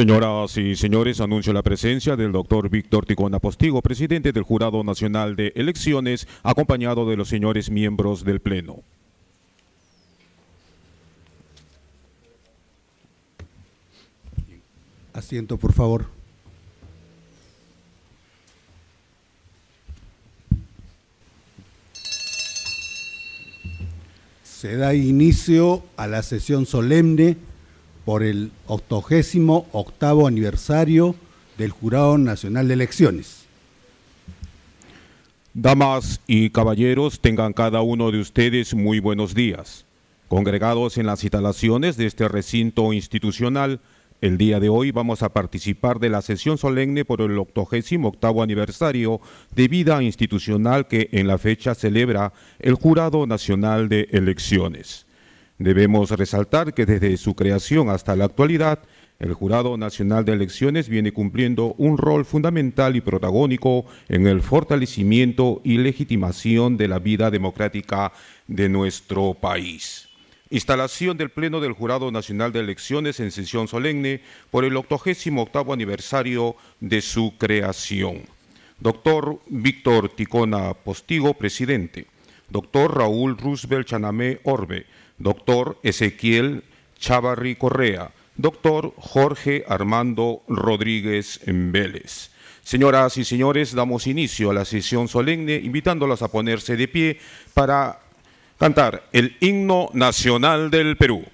Señoras y señores, anuncio la presencia del doctor Víctor Ticona Postigo, presidente del Jurado Nacional de Elecciones, acompañado de los señores miembros del Pleno. Asiento, por favor. Se da inicio a la sesión solemne por el 88º aniversario del Jurado Nacional de Elecciones. Damas y caballeros, tengan cada uno de ustedes muy buenos días. Congregados en las instalaciones de este recinto institucional, el día de hoy vamos a participar de la sesión solemne por el 88º aniversario de vida institucional que en la fecha celebra el Jurado Nacional de Elecciones. Debemos resaltar que desde su creación hasta la actualidad, el Jurado Nacional de Elecciones viene cumpliendo un rol fundamental y protagónico en el fortalecimiento y legitimación de la vida democrática de nuestro país. Instalación del Pleno del Jurado Nacional de Elecciones en sesión solemne por el 88º aniversario de su creación. Doctor Víctor Ticona Postigo, presidente. Doctor Raúl Roosevelt Chanamé Orbe. Doctor Ezequiel Chavarri Correa. Doctor Jorge Armando Rodríguez Vélez. Señoras y señores, damos inicio a la sesión solemne, invitándolos a ponerse de pie para cantar el himno nacional del Perú.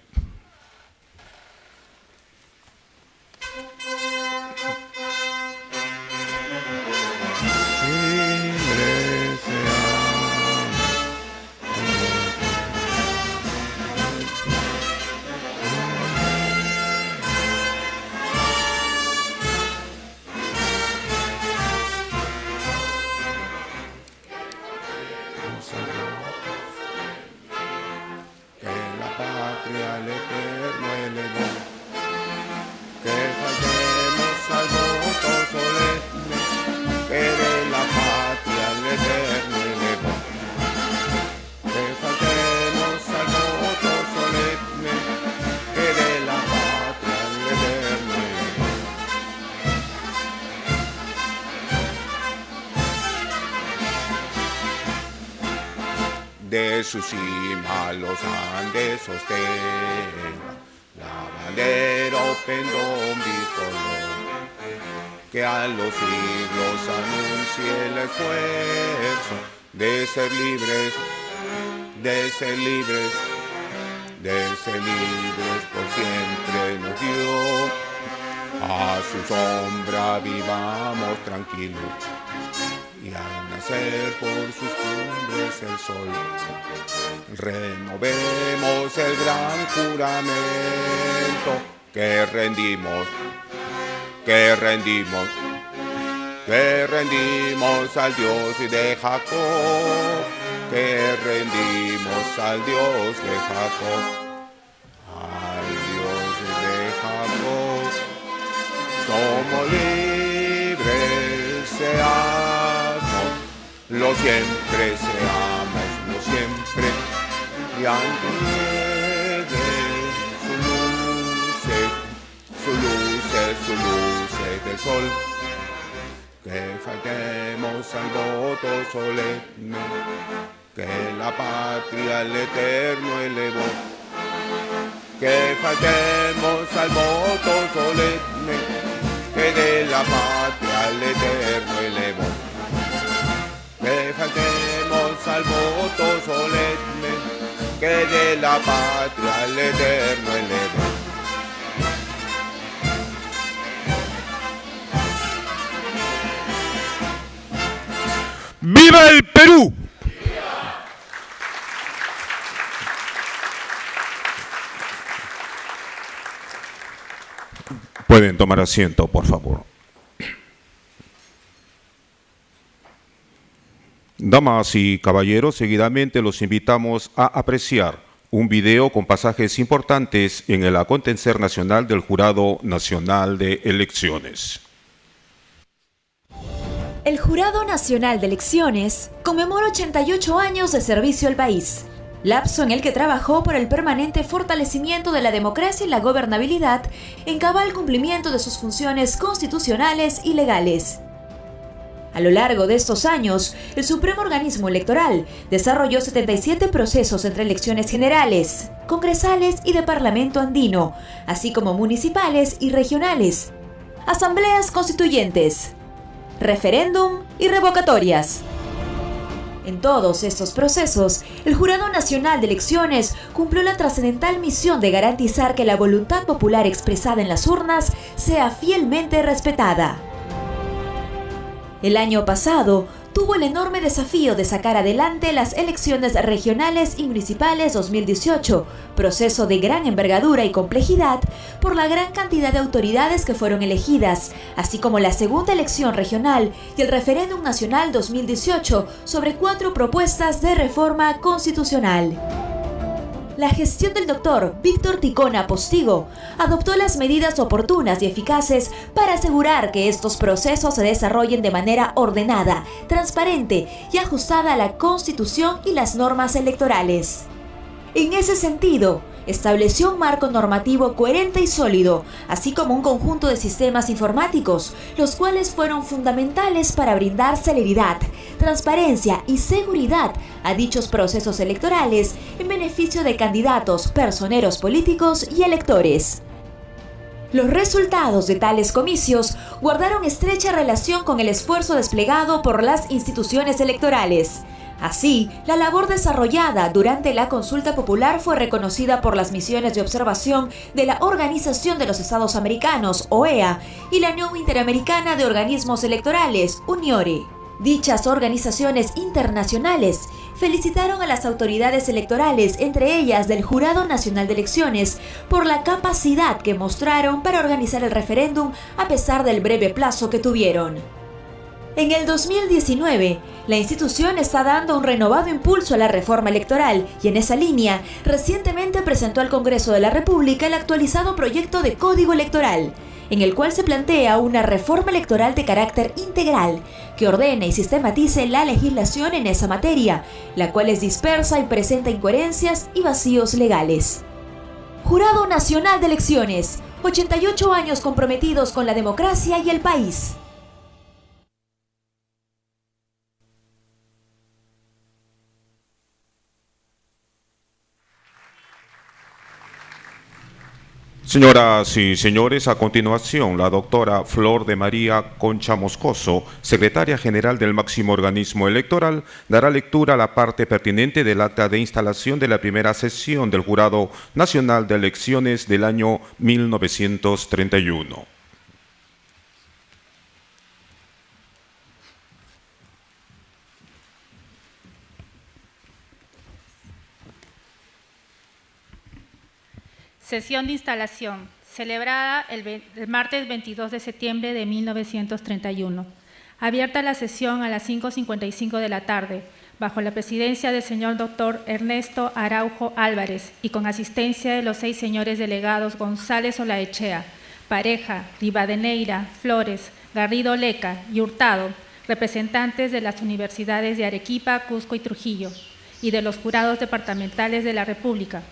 De su cima los Andes sostenga la bandera pendón bicolor, que a los siglos anuncie el esfuerzo de ser libres, de ser libres, de ser libres por siempre nos dio. A su sombra vivamos tranquilos, y al nacer por sus cumbres el sol, renovemos el gran juramento que rendimos, que rendimos, que rendimos al Dios de Jacob, que rendimos al Dios de Jacob, al Dios de Jacob. Somos libres, seamos, lo siempre seamos, lo siempre, y antes sus luces del sol, que faltemos al voto solemne, que la patria al eterno elevó, que faltemos al voto solemne, que de la patria al eterno elevó, que faltemos al voto solemne, que de la patria al eterno elevó. ¡Viva el Perú! Pueden tomar asiento, por favor. Damas y caballeros, seguidamente los invitamos a apreciar un video con pasajes importantes en el acontecer nacional del Jurado Nacional de Elecciones. El Jurado Nacional de Elecciones conmemora 88 años de servicio al país. lapso en el que trabajó por el permanente fortalecimiento de la democracia y la gobernabilidad en cabal cumplimiento de sus funciones constitucionales y legales. A lo largo de estos años, el Supremo Organismo Electoral desarrolló 77 procesos entre elecciones generales, congresales y de Parlamento andino, así como municipales y regionales, asambleas constituyentes, referéndum y revocatorias. En todos estos procesos, el Jurado Nacional de Elecciones cumplió la trascendental misión de garantizar que la voluntad popular expresada en las urnas sea fielmente respetada. El año pasado, tuvo el enorme desafío de sacar adelante las elecciones regionales y municipales 2018, proceso de gran envergadura y complejidad por la gran cantidad de autoridades que fueron elegidas, así como la segunda elección regional y el referéndum nacional 2018 sobre 4 propuestas de reforma constitucional. La gestión del doctor Víctor Ticona Postigo adoptó las medidas oportunas y eficaces para asegurar que estos procesos se desarrollen de manera ordenada, transparente y ajustada a la Constitución y las normas electorales. En ese sentido, estableció un marco normativo coherente y sólido, así como un conjunto de sistemas informáticos, los cuales fueron fundamentales para brindar celeridad, transparencia y seguridad a dichos procesos electorales en beneficio de candidatos, personeros políticos y electores. Los resultados de tales comicios guardaron estrecha relación con el esfuerzo desplegado por las instituciones electorales. Así, la labor desarrollada durante la consulta popular fue reconocida por las misiones de observación de la Organización de los Estados Americanos, OEA, y la Unión Interamericana de Organismos Electorales, UNIORE. Dichas organizaciones internacionales felicitaron a las autoridades electorales, entre ellas del Jurado Nacional de Elecciones, por la capacidad que mostraron para organizar el referéndum a pesar del breve plazo que tuvieron. En el 2019, la institución está dando un renovado impulso a la reforma electoral y en esa línea, recientemente presentó al Congreso de la República el actualizado proyecto de Código Electoral, en el cual se plantea una reforma electoral de carácter integral que ordene y sistematice la legislación en esa materia, la cual es dispersa y presenta incoherencias y vacíos legales. Jurado Nacional de Elecciones, 88 años comprometidos con la democracia y el país. Señoras y señores, a continuación, la doctora Flor de María Concha Moscoso, secretaria general del máximo organismo electoral, dará lectura a la parte pertinente del acta de instalación de la primera sesión del Jurado Nacional de Elecciones del año 1931. Sesión de instalación, celebrada el martes 22 de septiembre de 1931. Abierta la sesión a las 5:55 de la tarde, bajo la presidencia del señor doctor Ernesto Araujo Álvarez y con asistencia de los 6 señores delegados González Olaechea, Pareja, Rivadeneira, Flores, Garrido Leca y Hurtado, representantes de las universidades de Arequipa, Cusco y Trujillo, y de los jurados departamentales de la República.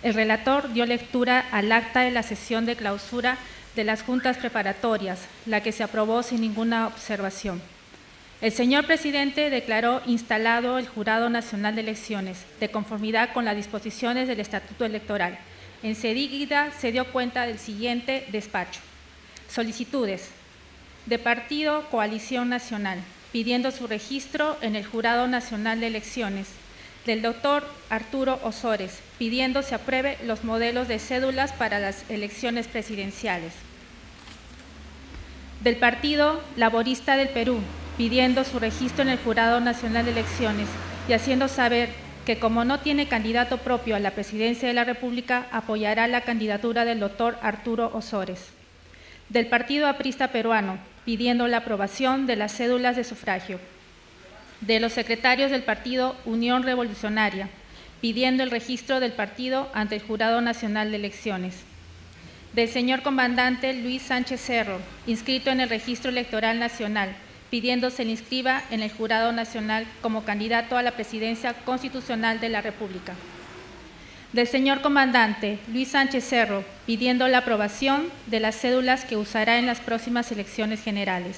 El relator dio lectura al acta de la sesión de clausura de las juntas preparatorias, la que se aprobó sin ninguna observación. El señor presidente declaró instalado el Jurado Nacional de Elecciones, de conformidad con las disposiciones del Estatuto Electoral. Enseguida se dio cuenta del siguiente despacho. Solicitudes de Partido Coalición Nacional, pidiendo su registro en el Jurado Nacional de Elecciones, del doctor Arturo Osores, pidiendo se apruebe los modelos de cédulas para las elecciones presidenciales. Del Partido Laborista del Perú, pidiendo su registro en el Jurado Nacional de Elecciones y haciendo saber que como no tiene candidato propio a la presidencia de la República, apoyará la candidatura del doctor Arturo Osores. Del Partido Aprista Peruano, pidiendo la aprobación de las cédulas de sufragio. De los secretarios del Partido Unión Revolucionaria, pidiendo el registro del partido ante el Jurado Nacional de Elecciones. Del señor comandante Luis Sánchez Cerro, inscrito en el Registro Electoral Nacional, pidiendo se le inscriba en el Jurado Nacional como candidato a la presidencia constitucional de la República. Del señor comandante Luis Sánchez Cerro, pidiendo la aprobación de las cédulas que usará en las próximas elecciones generales.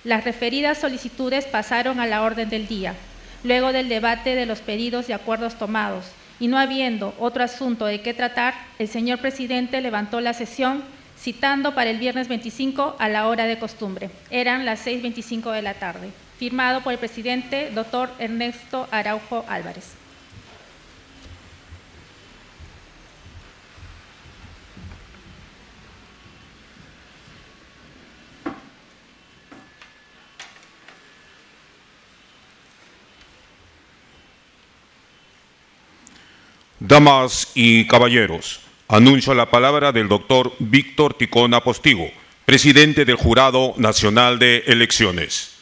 Las referidas solicitudes pasaron a la orden del día, luego del debate de los pedidos y acuerdos tomados, y no habiendo otro asunto de qué tratar, el señor presidente levantó la sesión, citando para el viernes 25 a la hora de costumbre. Eran las 6:25 de la tarde. Firmado por el presidente, doctor Ernesto Araujo Álvarez. Damas y caballeros, anuncio la palabra del doctor Víctor Ticona Postigo, presidente del Jurado Nacional de Elecciones.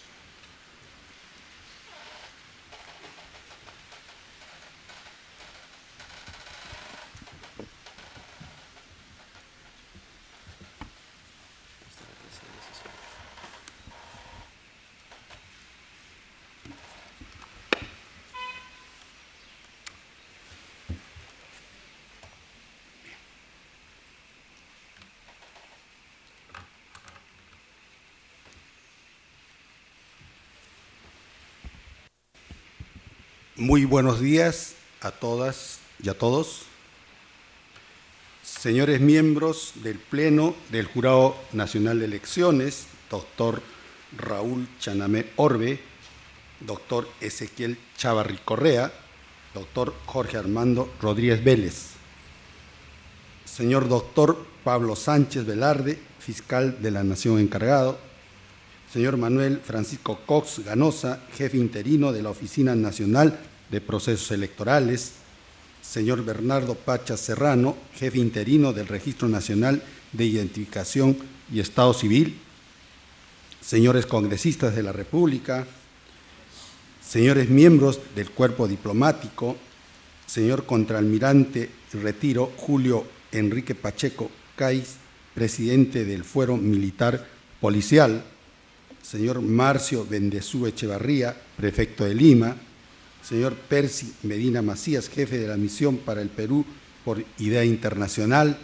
Muy buenos días a todas y a todos. Señores miembros del Pleno del Jurado Nacional de Elecciones, doctor Raúl Chanamé Orbe, doctor Ezequiel Chavarri Correa, doctor Jorge Armando Rodríguez Vélez, señor doctor Pablo Sánchez Velarde, fiscal de la Nación encargado, señor Manuel Francisco Cox Ganosa, jefe interino de la Oficina Nacional de Procesos Electorales, señor Bernardo Pacha Serrano, jefe interino del Registro Nacional de Identificación y Estado Civil, señores congresistas de la República, señores miembros del Cuerpo Diplomático, señor contraalmirante en retiro Julio Enrique Pacheco Caiz, presidente del Fuero Militar Policial, señor Marcio Bendezú Echevarría, prefecto de Lima, señor Percy Medina Macías, jefe de la Misión para el Perú por Idea Internacional,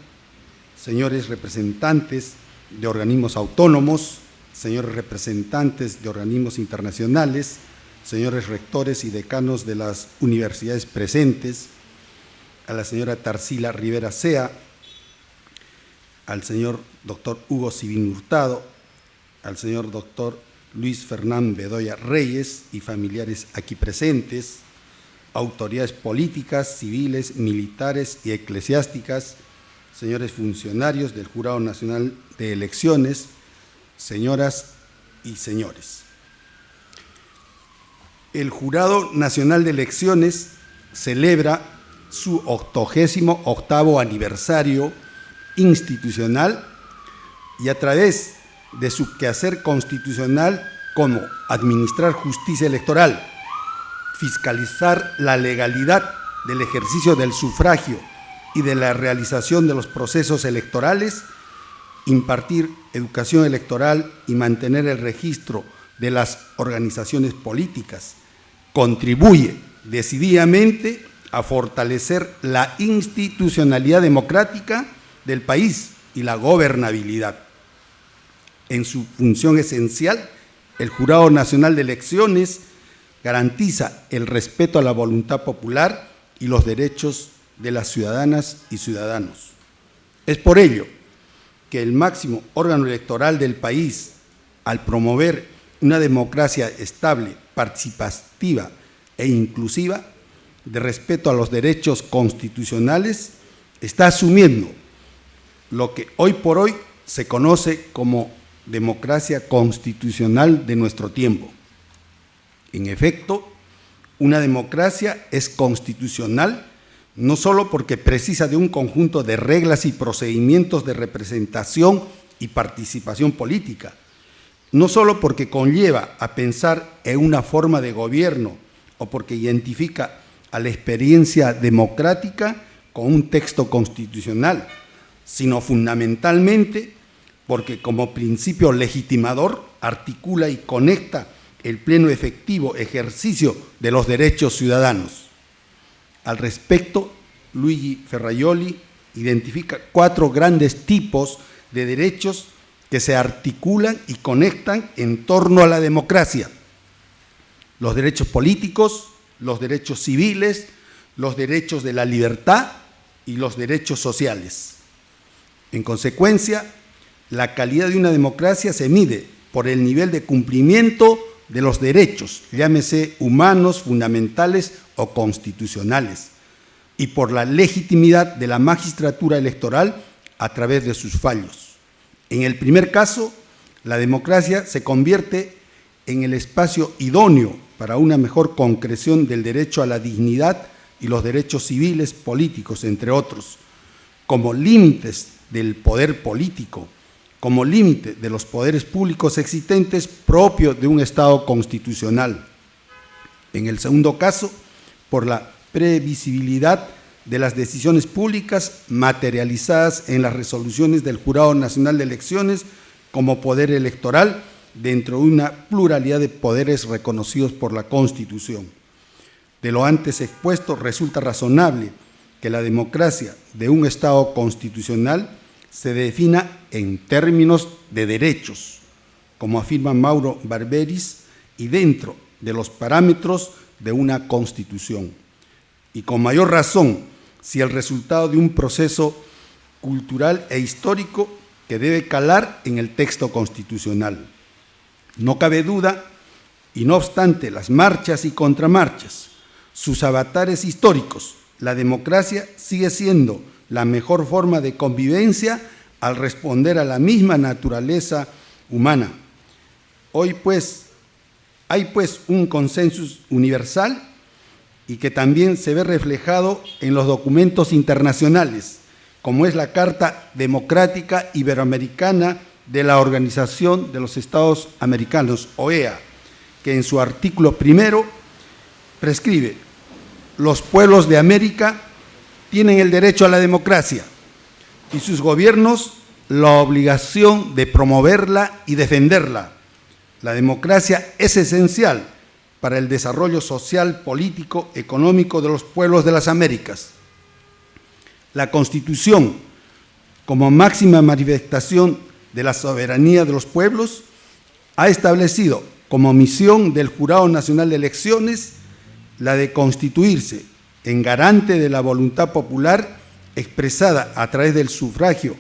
señores representantes de organismos autónomos, señores representantes de organismos internacionales, señores rectores y decanos de las universidades presentes, a la señora Tarsila Rivera Sea, al señor doctor Hugo Sibín Hurtado, al señor doctor Luis Fernán Bedoya Reyes y familiares aquí presentes, autoridades políticas, civiles, militares y eclesiásticas, señores funcionarios del Jurado Nacional de Elecciones, señoras y señores. El Jurado Nacional de Elecciones celebra su 88º aniversario institucional y a través de su quehacer constitucional como administrar justicia electoral, fiscalizar la legalidad del ejercicio del sufragio y de la realización de los procesos electorales, impartir educación electoral y mantener el registro de las organizaciones políticas, contribuye decididamente a fortalecer la institucionalidad democrática del país y la gobernabilidad. En su función esencial, el Jurado Nacional de Elecciones garantiza el respeto a la voluntad popular y los derechos de las ciudadanas y ciudadanos. Es por ello que el máximo órgano electoral del país, al promover una democracia estable, participativa e inclusiva, de respeto a los derechos constitucionales, está asumiendo lo que hoy por hoy se conoce como democracia constitucional de nuestro tiempo. En efecto, una democracia es constitucional no solo porque precisa de un conjunto de reglas y procedimientos de representación y participación política, no solo porque conlleva a pensar en una forma de gobierno o porque identifica a la experiencia democrática con un texto constitucional, sino fundamentalmente porque como principio legitimador articula y conecta el pleno efectivo ejercicio de los derechos ciudadanos. Al respecto, Luigi Ferrajoli identifica 4 grandes tipos de derechos que se articulan y conectan en torno a la democracia: los derechos políticos, los derechos civiles, los derechos de la libertad y los derechos sociales. En consecuencia, la calidad de una democracia se mide por el nivel de cumplimiento de los derechos, llámese humanos, fundamentales o constitucionales, y por la legitimidad de la magistratura electoral a través de sus fallos. En el primer caso, la democracia se convierte en el espacio idóneo para una mejor concreción del derecho a la dignidad y los derechos civiles, políticos, entre otros, como límites del poder político, como límite de los poderes públicos existentes propios de un Estado constitucional. En el segundo caso, por la previsibilidad de las decisiones públicas materializadas en las resoluciones del Jurado Nacional de Elecciones como poder electoral dentro de una pluralidad de poderes reconocidos por la Constitución. De lo antes expuesto, resulta razonable que la democracia de un Estado constitucional se defina en términos de derechos, como afirma Mauro Barberis, y dentro de los parámetros de una Constitución. Y con mayor razón, si el resultado de un proceso cultural e histórico que debe calar en el texto constitucional. No cabe duda, y no obstante las marchas y contramarchas, sus avatares históricos, la democracia sigue siendo la mejor forma de convivencia al responder a la misma naturaleza humana. Hoy hay un consenso universal y que también se ve reflejado en los documentos internacionales, como es la Carta Democrática Iberoamericana de la Organización de los Estados Americanos, OEA, que en su artículo 1 prescribe: los pueblos de América tienen el derecho a la democracia y sus gobiernos la obligación de promoverla y defenderla. La democracia es esencial para el desarrollo social, político, económico de los pueblos de las Américas. La Constitución, como máxima manifestación de la soberanía de los pueblos, ha establecido como misión del Jurado Nacional de Elecciones la de constituirse en garante de la voluntad popular expresada a través del sufragio,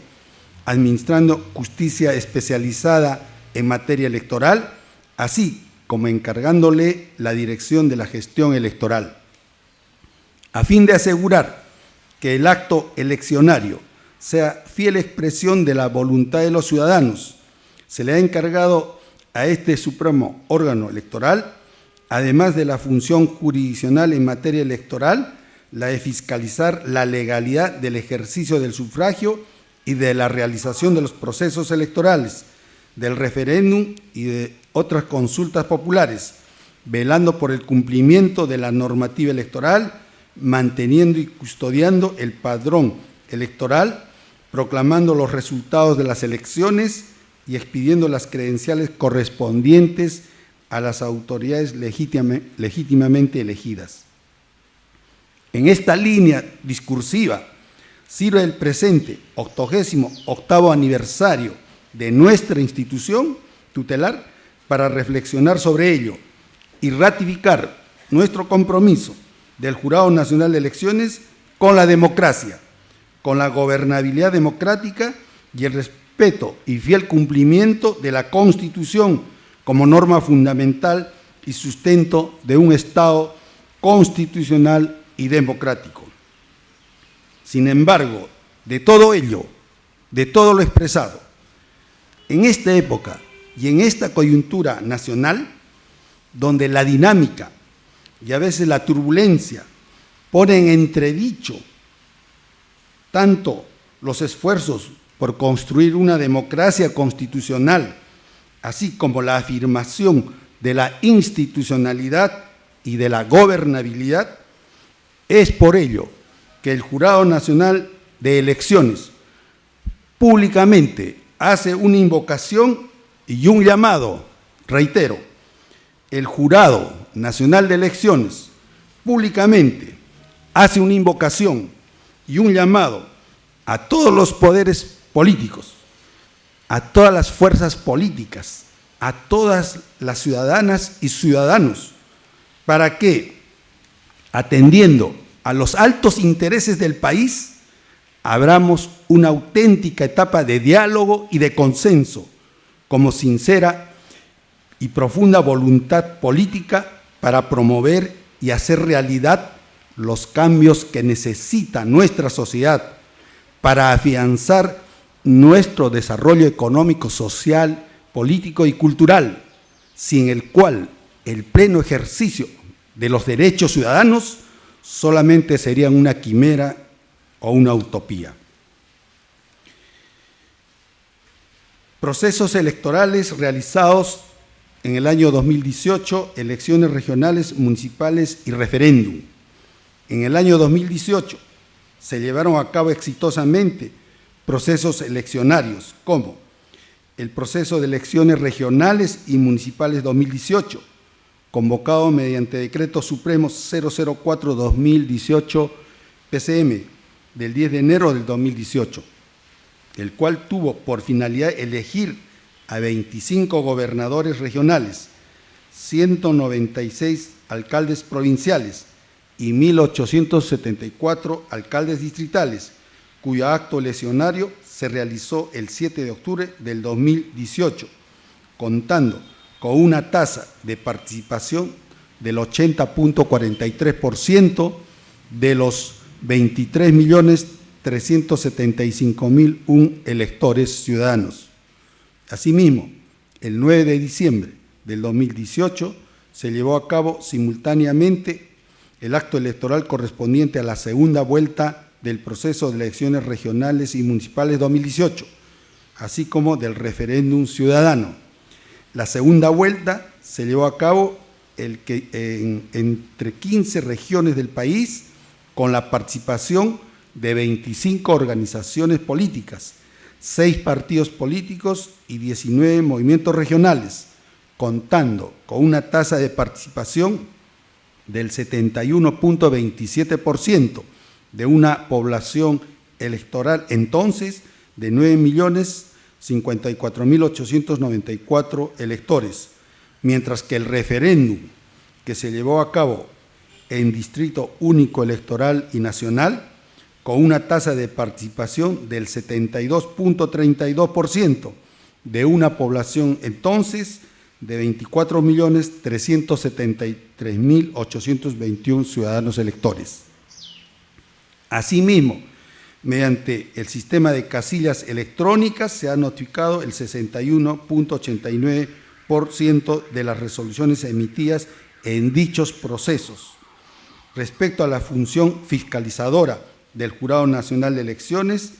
administrando justicia especializada en materia electoral, así como encargándole la dirección de la gestión electoral. A fin de asegurar que el acto eleccionario sea fiel expresión de la voluntad de los ciudadanos, se le ha encargado a este supremo órgano electoral, además de la función jurisdiccional en materia electoral, la de fiscalizar la legalidad del ejercicio del sufragio y de la realización de los procesos electorales, del referéndum y de otras consultas populares, velando por el cumplimiento de la normativa electoral, manteniendo y custodiando el padrón electoral, proclamando los resultados de las elecciones y expidiendo las credenciales correspondientes a las autoridades legítimamente elegidas. En esta línea discursiva sirve el presente 88º aniversario de nuestra institución tutelar para reflexionar sobre ello y ratificar nuestro compromiso del Jurado Nacional de Elecciones con la democracia, con la gobernabilidad democrática y el respeto y fiel cumplimiento de la Constitución como norma fundamental y sustento de un Estado constitucional y democrático. Sin embargo, de todo ello, de todo lo expresado, en esta época y en esta coyuntura nacional, donde la dinámica y a veces la turbulencia ponen en entredicho tanto los esfuerzos por construir una democracia constitucional, así como la afirmación de la institucionalidad y de la gobernabilidad, es por ello que el Jurado Nacional de Elecciones públicamente hace una invocación y un llamado, reitero, el Jurado Nacional de Elecciones públicamente hace una invocación y un llamado a todos los poderes políticos, a todas las fuerzas políticas, a todas las ciudadanas y ciudadanos, para que, atendiendo a los altos intereses del país, abramos una auténtica etapa de diálogo y de consenso, como sincera y profunda voluntad política para promover y hacer realidad los cambios que necesita nuestra sociedad para afianzar nuestro desarrollo económico, social, político y cultural, sin el cual el pleno ejercicio de los derechos ciudadanos solamente serían una quimera o una utopía. Procesos electorales realizados en el año 2018, elecciones regionales, municipales y referéndum. En el año 2018 se llevaron a cabo exitosamente procesos eleccionarios, como el proceso de elecciones regionales y municipales 2018, convocado mediante Decreto Supremo 004-2018 PCM del 10 de enero del 2018, el cual tuvo por finalidad elegir a 25 gobernadores regionales, 196 alcaldes provinciales y 1.874 alcaldes distritales, cuyo acto eleccionario se realizó el 7 de octubre del 2018, contando con una tasa de participación del 80.43% de los 23.375.001 electores ciudadanos. Asimismo, el 9 de diciembre del 2018 se llevó a cabo simultáneamente el acto electoral correspondiente a la segunda vuelta del proceso de elecciones regionales y municipales 2018, así como del referéndum ciudadano. La segunda vuelta se llevó a cabo entre 15 regiones del país, con la participación de 25 organizaciones políticas, 6 partidos políticos y 19 movimientos regionales, contando con una tasa de participación del 71.27% de una población electoral entonces de 9.054.894 electores, mientras que el referéndum que se llevó a cabo en Distrito Único Electoral y Nacional, con una tasa de participación del 72.32% de una población entonces de 24.373.821 ciudadanos electores. Asimismo, mediante el sistema de casillas electrónicas se ha notificado el 61.89% de las resoluciones emitidas en dichos procesos. Respecto a la función fiscalizadora del Jurado Nacional de Elecciones,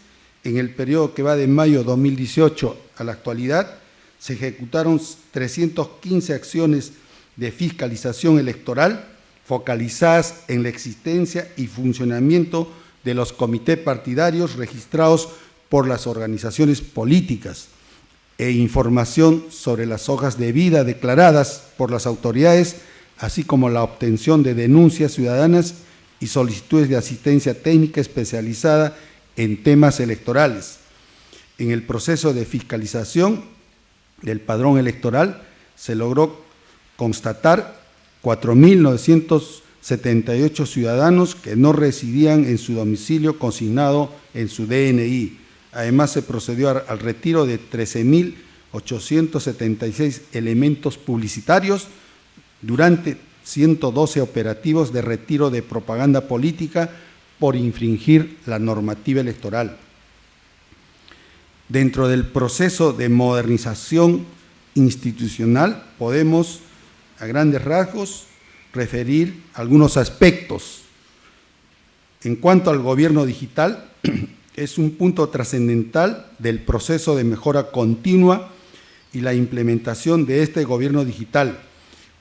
en el periodo que va de mayo 2018 a la actualidad, se ejecutaron 315 acciones de fiscalización electoral focalizadas en la existencia y funcionamiento de los comités partidarios registrados por las organizaciones políticas e información sobre las hojas de vida declaradas por las autoridades, así como la obtención de denuncias ciudadanas y solicitudes de asistencia técnica especializada en temas electorales. En el proceso de fiscalización del padrón electoral se logró constatar 4.978 ciudadanos que no residían en su domicilio consignado en su DNI. Además, se procedió al retiro de 13.876 elementos publicitarios durante 112 operativos de retiro de propaganda política por infringir la normativa electoral. Dentro del proceso de modernización institucional podemos, a grandes rasgos, referir algunos aspectos. En cuanto al gobierno digital, es un punto trascendental del proceso de mejora continua y la implementación de este gobierno digital,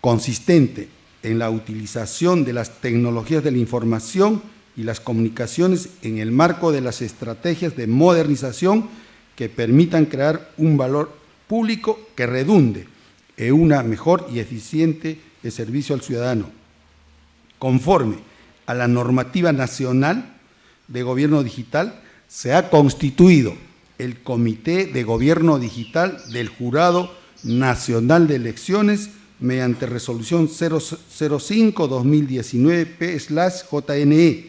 consistente en la utilización de las tecnologías de la información y las comunicaciones en el marco de las estrategias de modernización que permitan crear un valor público que redunde en una mejor y eficiente servicio al ciudadano. Conforme a la normativa nacional, de Gobierno Digital, se ha constituido el Comité de Gobierno Digital del Jurado Nacional de Elecciones mediante resolución 005-2019 P/JNE,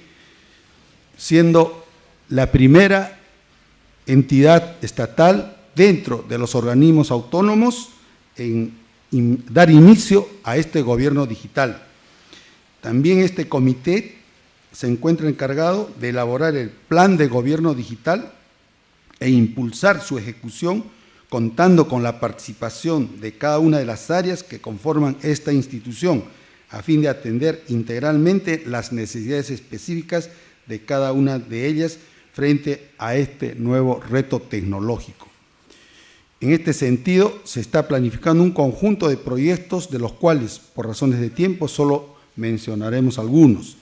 siendo la primera entidad estatal dentro de los organismos autónomos en dar inicio a este gobierno digital. También este comité se encuentra encargado de elaborar el plan de gobierno digital e impulsar su ejecución, contando con la participación de cada una de las áreas que conforman esta institución, a fin de atender integralmente las necesidades específicas de cada una de ellas frente a este nuevo reto tecnológico. En este sentido, se está planificando un conjunto de proyectos, de los cuales, por razones de tiempo, solo mencionaremos algunos.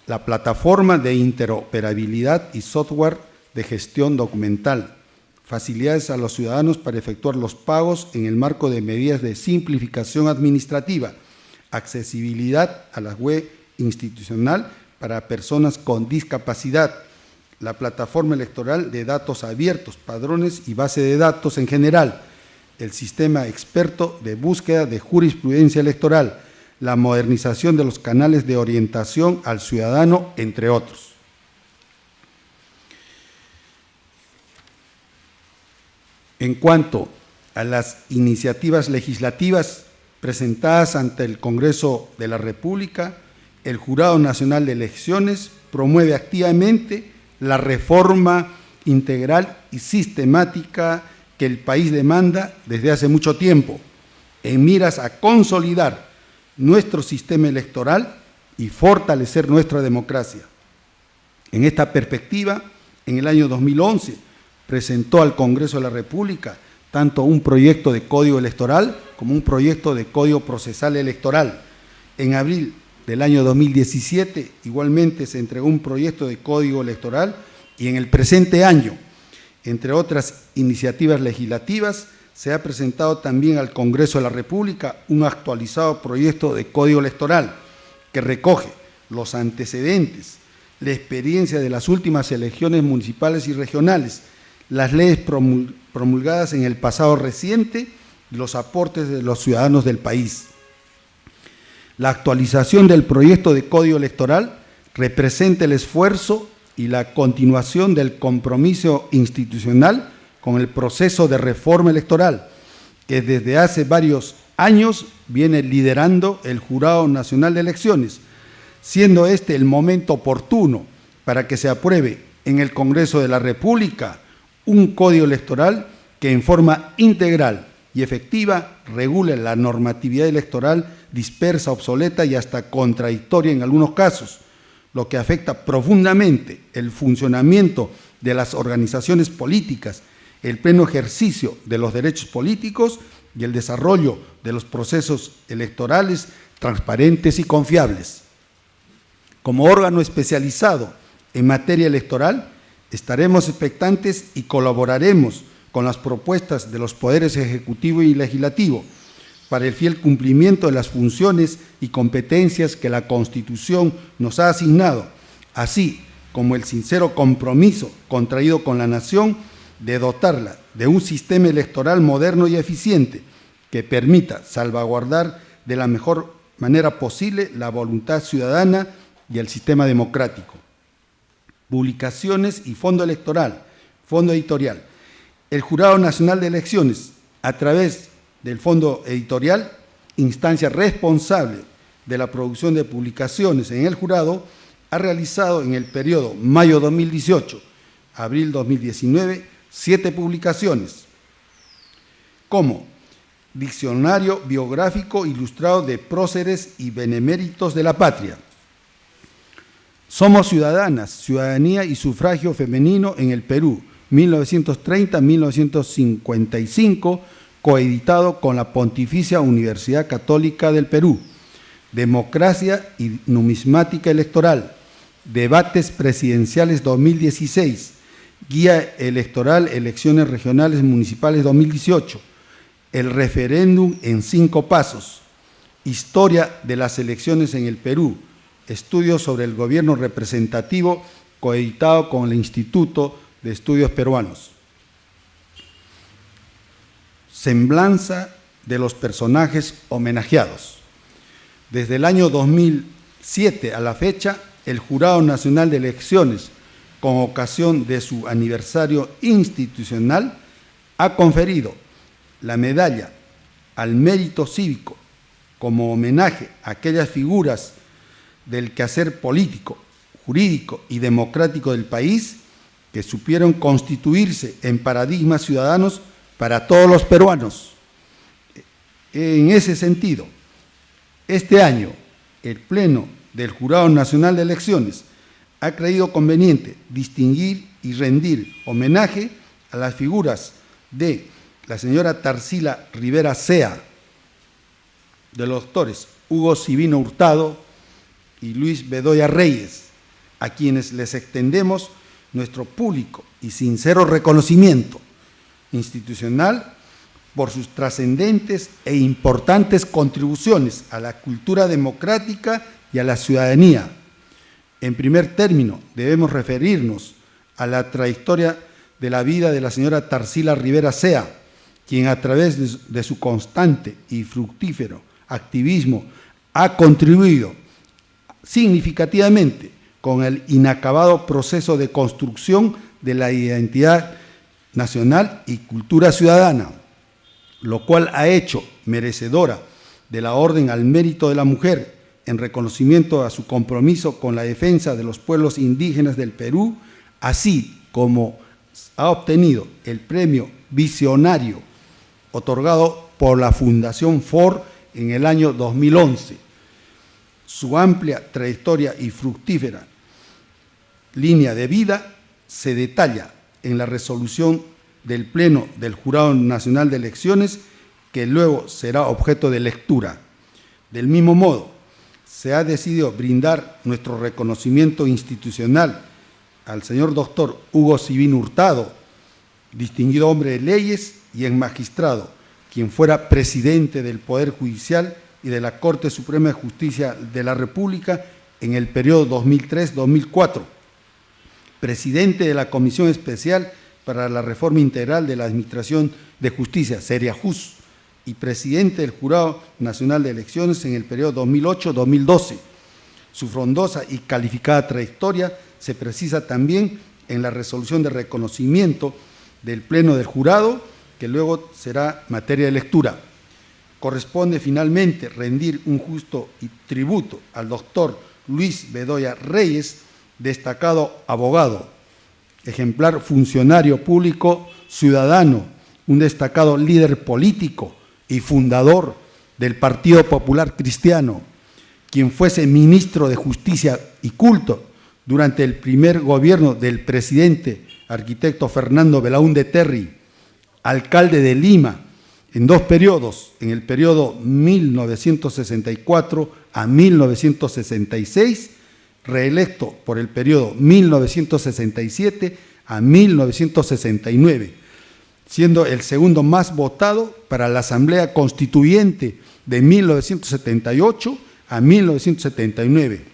La plataforma de interoperabilidad y software de gestión documental, facilidades a los ciudadanos para efectuar los pagos en el marco de medidas de simplificación administrativa, accesibilidad a la web institucional para personas con discapacidad, la plataforma electoral de datos abiertos, padrones y base de datos en general, el sistema experto de búsqueda de jurisprudencia electoral, la modernización de los canales de orientación al ciudadano, entre otros. En cuanto a las iniciativas legislativas presentadas ante el Congreso de la República, el Jurado Nacional de Elecciones promueve activamente la reforma integral y sistemática que el país demanda desde hace mucho tiempo, en miras a consolidar nuestro sistema electoral y fortalecer nuestra democracia. En esta perspectiva, en el año 2011, presentó al Congreso de la República tanto un proyecto de Código Electoral como un proyecto de Código Procesal Electoral. En abril del año 2017, igualmente se entregó un proyecto de Código Electoral y en el presente año, entre otras iniciativas legislativas, se ha presentado también al Congreso de la República un actualizado proyecto de Código Electoral que recoge los antecedentes, la experiencia de las últimas elecciones municipales y regionales, las leyes promulgadas en el pasado reciente y los aportes de los ciudadanos del país. La actualización del proyecto de Código Electoral representa el esfuerzo y la continuación del compromiso institucional con el proceso de reforma electoral que desde hace varios años viene liderando el Jurado Nacional de Elecciones, siendo este el momento oportuno para que se apruebe en el Congreso de la República un Código Electoral que en forma integral y efectiva regule la normatividad electoral dispersa, obsoleta y hasta contradictoria en algunos casos, lo que afecta profundamente el funcionamiento de las organizaciones políticas, el pleno ejercicio de los derechos políticos y el desarrollo de los procesos electorales transparentes y confiables. Como órgano especializado en materia electoral, estaremos expectantes y colaboraremos con las propuestas de los poderes ejecutivo y legislativo para el fiel cumplimiento de las funciones y competencias que la Constitución nos ha asignado, así como el sincero compromiso contraído con la nación de dotarla de un sistema electoral moderno y eficiente que permita salvaguardar de la mejor manera posible la voluntad ciudadana y el sistema democrático. Publicaciones y fondo electoral, fondo editorial. El Jurado Nacional de Elecciones, a través del fondo editorial, instancia responsable de la producción de publicaciones en el jurado, ha realizado en el periodo mayo 2018, abril 2019, 7 publicaciones, como Diccionario Biográfico Ilustrado de Próceres y Beneméritos de la Patria, Somos Ciudadanas, Ciudadanía y Sufragio Femenino en el Perú, 1930-1955, coeditado con la Pontificia Universidad Católica del Perú, Democracia y Numismática Electoral, Debates Presidenciales 2016, Guía Electoral Elecciones Regionales Municipales 2018, El Referéndum en 5 pasos, Historia de las elecciones en el Perú, Estudios sobre el gobierno representativo coeditado con el Instituto de Estudios Peruanos. Semblanza de los personajes homenajeados. Desde el año 2007 a la fecha, el Jurado Nacional de Elecciones, con ocasión de su aniversario institucional, ha conferido la medalla al mérito cívico como homenaje a aquellas figuras del quehacer político, jurídico y democrático del país que supieron constituirse en paradigmas ciudadanos para todos los peruanos. En ese sentido, este año, el Pleno del Jurado Nacional de Elecciones ha creído conveniente distinguir y rendir homenaje a las figuras de la señora Tarsila Rivera Sea, de los doctores Hugo Sibino Hurtado y Luis Bedoya Reyes, a quienes les extendemos nuestro público y sincero reconocimiento institucional por sus trascendentes e importantes contribuciones a la cultura democrática y a la ciudadanía. En primer término, debemos referirnos a la trayectoria de la vida de la señora Tarsila Rivera Sea, quien a través de su constante y fructífero activismo ha contribuido significativamente con el inacabado proceso de construcción de la identidad nacional y cultura ciudadana, lo cual ha hecho merecedora de la Orden al Mérito de la Mujer en reconocimiento a su compromiso con la defensa de los pueblos indígenas del Perú, así como ha obtenido el premio Visionario otorgado por la Fundación Ford en el año 2011. Su amplia trayectoria y fructífera línea de vida se detalla en la resolución del Pleno del Jurado Nacional de Elecciones, que luego será objeto de lectura. Del mismo modo, se ha decidido brindar nuestro reconocimiento institucional al señor doctor Hugo Sibino Hurtado, distinguido hombre de leyes y ex magistrado, quien fuera presidente del Poder Judicial y de la Corte Suprema de Justicia de la República en el periodo 2003-2004, presidente de la Comisión Especial para la Reforma Integral de la Administración de Justicia, Seriajus, y presidente del Jurado Nacional de Elecciones en el periodo 2008-2012. Su frondosa y calificada trayectoria se precisa también en la resolución de reconocimiento del Pleno del Jurado, que luego será materia de lectura. Corresponde finalmente rendir un justo tributo al doctor Luis Bedoya Reyes, destacado abogado, ejemplar funcionario público ciudadano, un destacado líder político y fundador del Partido Popular Cristiano, quien fuese ministro de Justicia y Culto durante el primer gobierno del presidente arquitecto Fernando Belaúnde Terry, alcalde de Lima en dos periodos, en el periodo 1964 a 1966, reelecto por el periodo 1967 a 1969, siendo el segundo más votado para la Asamblea Constituyente de 1978 a 1979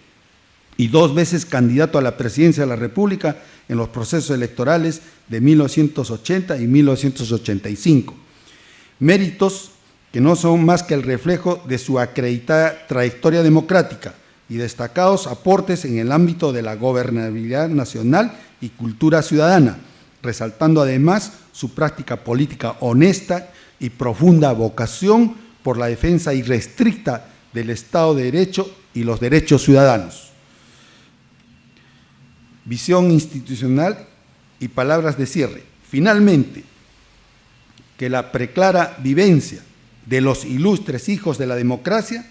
y dos veces candidato a la presidencia de la República en los procesos electorales de 1980 y 1985. Méritos que no son más que el reflejo de su acreditada trayectoria democrática y destacados aportes en el ámbito de la gobernabilidad nacional y cultura ciudadana, resaltando además su práctica política honesta y profunda vocación por la defensa irrestricta del Estado de Derecho y los derechos ciudadanos. Visión institucional y palabras de cierre. Finalmente, que la preclara vivencia de los ilustres hijos de la democracia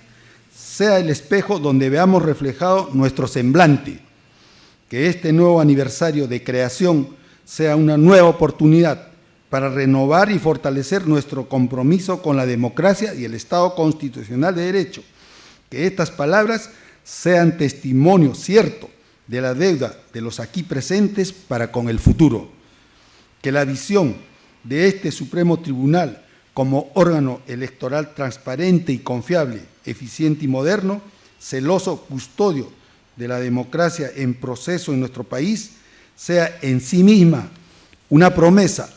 sea el espejo donde veamos reflejado nuestro semblante, que este nuevo aniversario de creación sea una nueva oportunidad para renovar y fortalecer nuestro compromiso con la democracia y el Estado constitucional de derecho, que estas palabras sean testimonio cierto de la deuda de los aquí presentes para con el futuro, que la visión de este Supremo Tribunal como órgano electoral transparente y confiable, eficiente y moderno, celoso custodio de la democracia en proceso en nuestro país sea en sí misma una promesa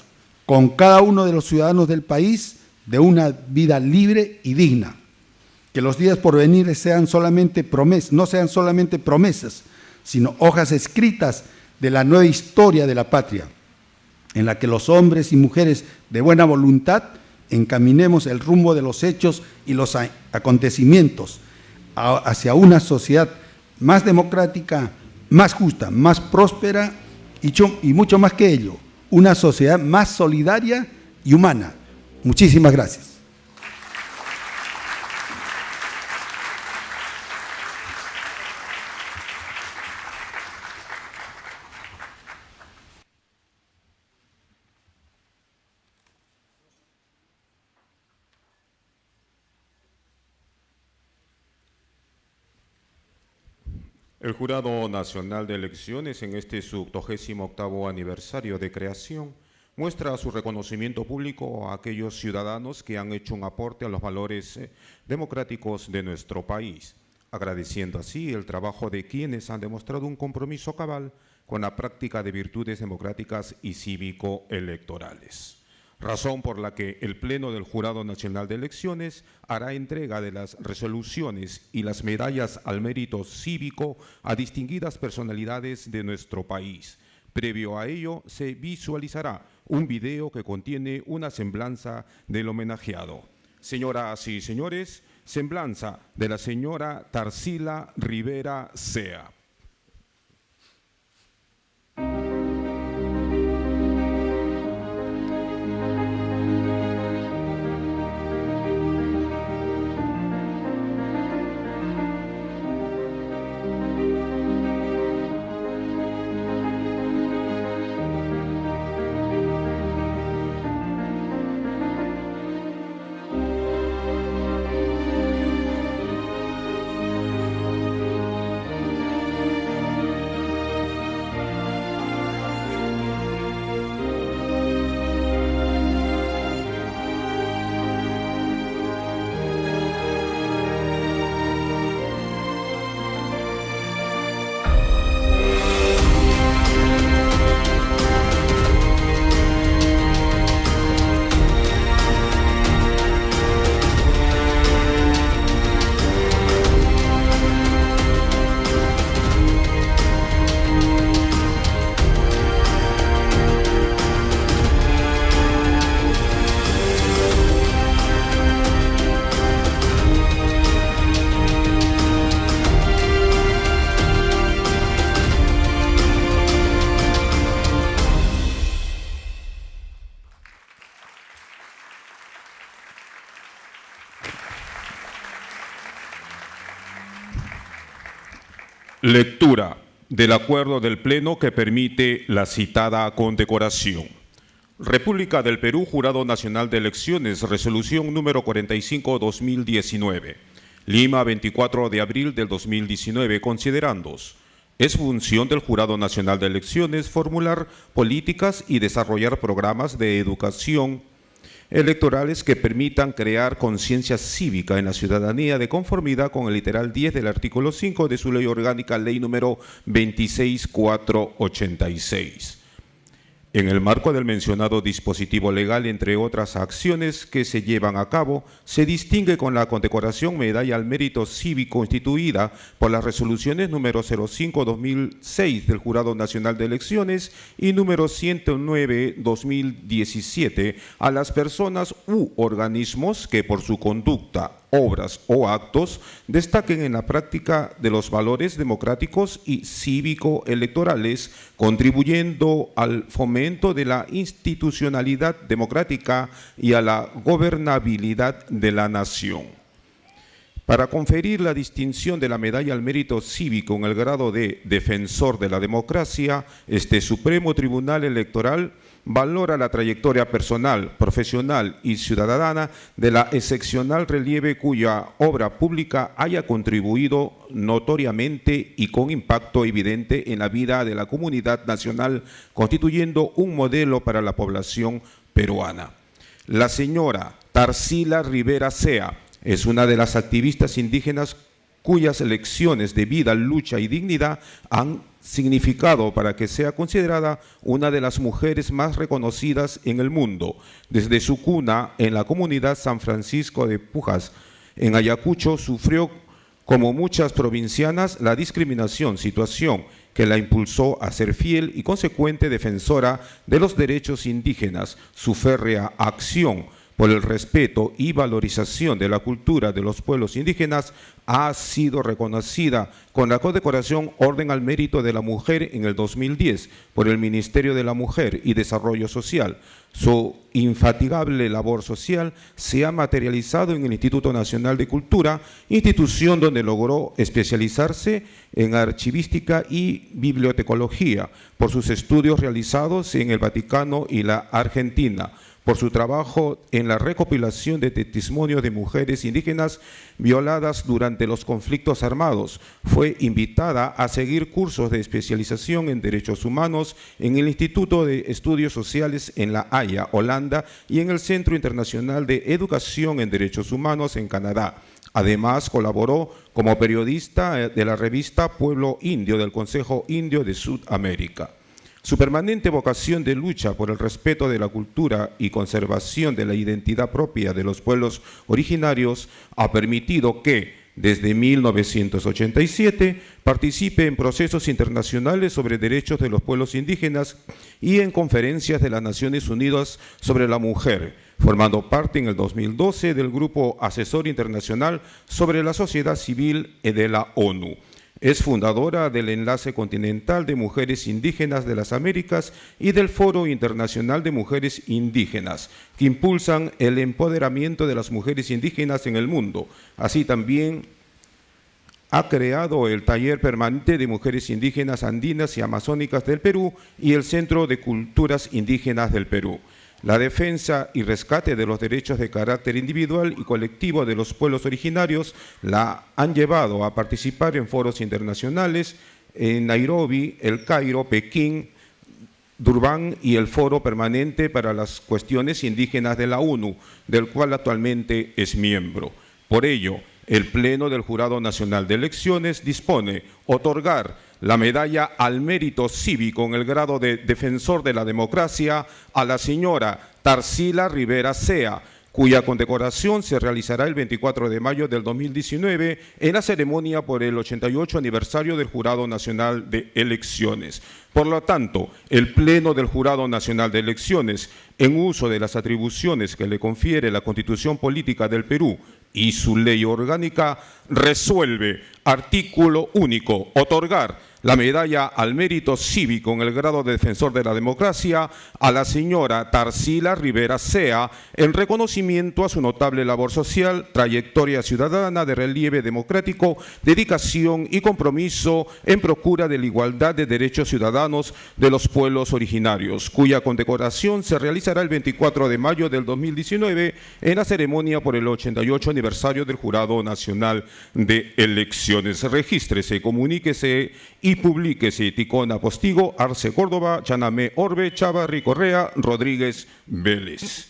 con cada uno de los ciudadanos del país de una vida libre y digna. Que los días por venir sean solamente promesas, no sean solamente promesas, sino hojas escritas de la nueva historia de la patria, en la que los hombres y mujeres de buena voluntad encaminemos el rumbo de los hechos y los acontecimientos hacia una sociedad más democrática, más justa, más próspera y mucho más que ello, una sociedad más solidaria y humana. Muchísimas gracias. El Jurado Nacional de Elecciones, en este su 88º aniversario de creación, muestra su reconocimiento público a aquellos ciudadanos que han hecho un aporte a los valores democráticos de nuestro país, agradeciendo así el trabajo de quienes han demostrado un compromiso cabal con la práctica de virtudes democráticas y cívico-electorales. Razón por la que el Pleno del Jurado Nacional de Elecciones hará entrega de las resoluciones y las medallas al mérito cívico a distinguidas personalidades de nuestro país. Previo a ello, se visualizará un video que contiene una semblanza del homenajeado. Señoras y señores, semblanza de la señora Tarsila Rivera Sea. Lectura del acuerdo del Pleno que permite la citada condecoración. República del Perú, Jurado Nacional de Elecciones, resolución número 45/2019. Lima, 24 de abril del 2019, considerandos. Es función del Jurado Nacional de Elecciones formular políticas y desarrollar programas de educación electorales que permitan crear conciencia cívica en la ciudadanía de conformidad con el literal 10 del artículo 5 de su ley orgánica, ley número 26486. En el marco del mencionado dispositivo legal, entre otras acciones que se llevan a cabo, se distingue con la condecoración Medalla al Mérito Cívico instituida por las resoluciones número 05/2006 del Jurado Nacional de Elecciones y número 109/2017 a las personas u organismos que por su conducta, obras o actos destaquen en la práctica de los valores democráticos y cívico-electorales, contribuyendo al fomento de la institucionalidad democrática y a la gobernabilidad de la nación. Para conferir la distinción de la Medalla al Mérito Cívico en el grado de Defensor de la Democracia, este Supremo Tribunal Electoral valora la trayectoria personal, profesional y ciudadana de la excepcional relieve cuya obra pública haya contribuido notoriamente y con impacto evidente en la vida de la comunidad nacional, constituyendo un modelo para la población peruana. La señora Tarsila Rivera Sea es una de las activistas indígenas cuyas lecciones de vida, lucha y dignidad han significado para que sea considerada una de las mujeres más reconocidas en el mundo. Desde su cuna en la comunidad San Francisco de Pujas, en Ayacucho, sufrió, como muchas provincianas, la discriminación, situación que la impulsó a ser fiel y consecuente defensora de los derechos indígenas. Su férrea acción por el respeto y valorización de la cultura de los pueblos indígenas ha sido reconocida con la condecoración Orden al Mérito de la Mujer en el 2010 por el Ministerio de la Mujer y Desarrollo Social. Su infatigable labor social se ha materializado en el Instituto Nacional de Cultura, institución donde logró especializarse en archivística y bibliotecología, por sus estudios realizados en el Vaticano y la Argentina, por su trabajo en la recopilación de testimonios de mujeres indígenas violadas durante los conflictos armados. Fue invitada a seguir cursos de especialización en derechos humanos en el Instituto de Estudios Sociales en La Haya, Holanda, y en el Centro Internacional de Educación en Derechos Humanos en Canadá. Además, colaboró como periodista de la revista Pueblo Indio del Consejo Indio de Sudamérica. Su permanente vocación de lucha por el respeto de la cultura y conservación de la identidad propia de los pueblos originarios ha permitido que, desde 1987, participe en procesos internacionales sobre derechos de los pueblos indígenas y en conferencias de las Naciones Unidas sobre la mujer, formando parte en el 2012 del Grupo Asesor Internacional sobre la Sociedad Civil de la ONU. Es fundadora del Enlace Continental de Mujeres Indígenas de las Américas y del Foro Internacional de Mujeres Indígenas, que impulsan el empoderamiento de las mujeres indígenas en el mundo. Así también ha creado el Taller Permanente de Mujeres Indígenas Andinas y Amazónicas del Perú y el Centro de Culturas Indígenas del Perú. La defensa y rescate de los derechos de carácter individual y colectivo de los pueblos originarios la han llevado a participar en foros internacionales en Nairobi, El Cairo, Pekín, Durban y el Foro Permanente para las Cuestiones Indígenas de la ONU, del cual actualmente es miembro. Por ello, el Pleno del Jurado Nacional de Elecciones dispone otorgar la medalla al mérito cívico en el grado de Defensor de la Democracia a la señora Tarsila Rivera Sea, cuya condecoración se realizará el 24 de mayo del 2019 en la ceremonia por el 88 aniversario del Jurado Nacional de Elecciones. Por lo tanto, el Pleno del Jurado Nacional de Elecciones, en uso de las atribuciones que le confiere la Constitución Política del Perú y su ley orgánica, resuelve, artículo único, otorgar la medalla al mérito cívico en el grado de Defensor de la Democracia a la señora Tarsila Rivera Sea en reconocimiento a su notable labor social, trayectoria ciudadana de relieve democrático, dedicación y compromiso en procura de la igualdad de derechos ciudadanos de los pueblos originarios, cuya condecoración se realizará el 24 de mayo del 2019 en la ceremonia por el 88 aniversario del Jurado Nacional de Elecciones. Regístrese, comuníquese y publíquese. Ticona Postigo, Arce Córdoba, Chanamé Orbe, Chavarri Correa, Rodríguez Vélez.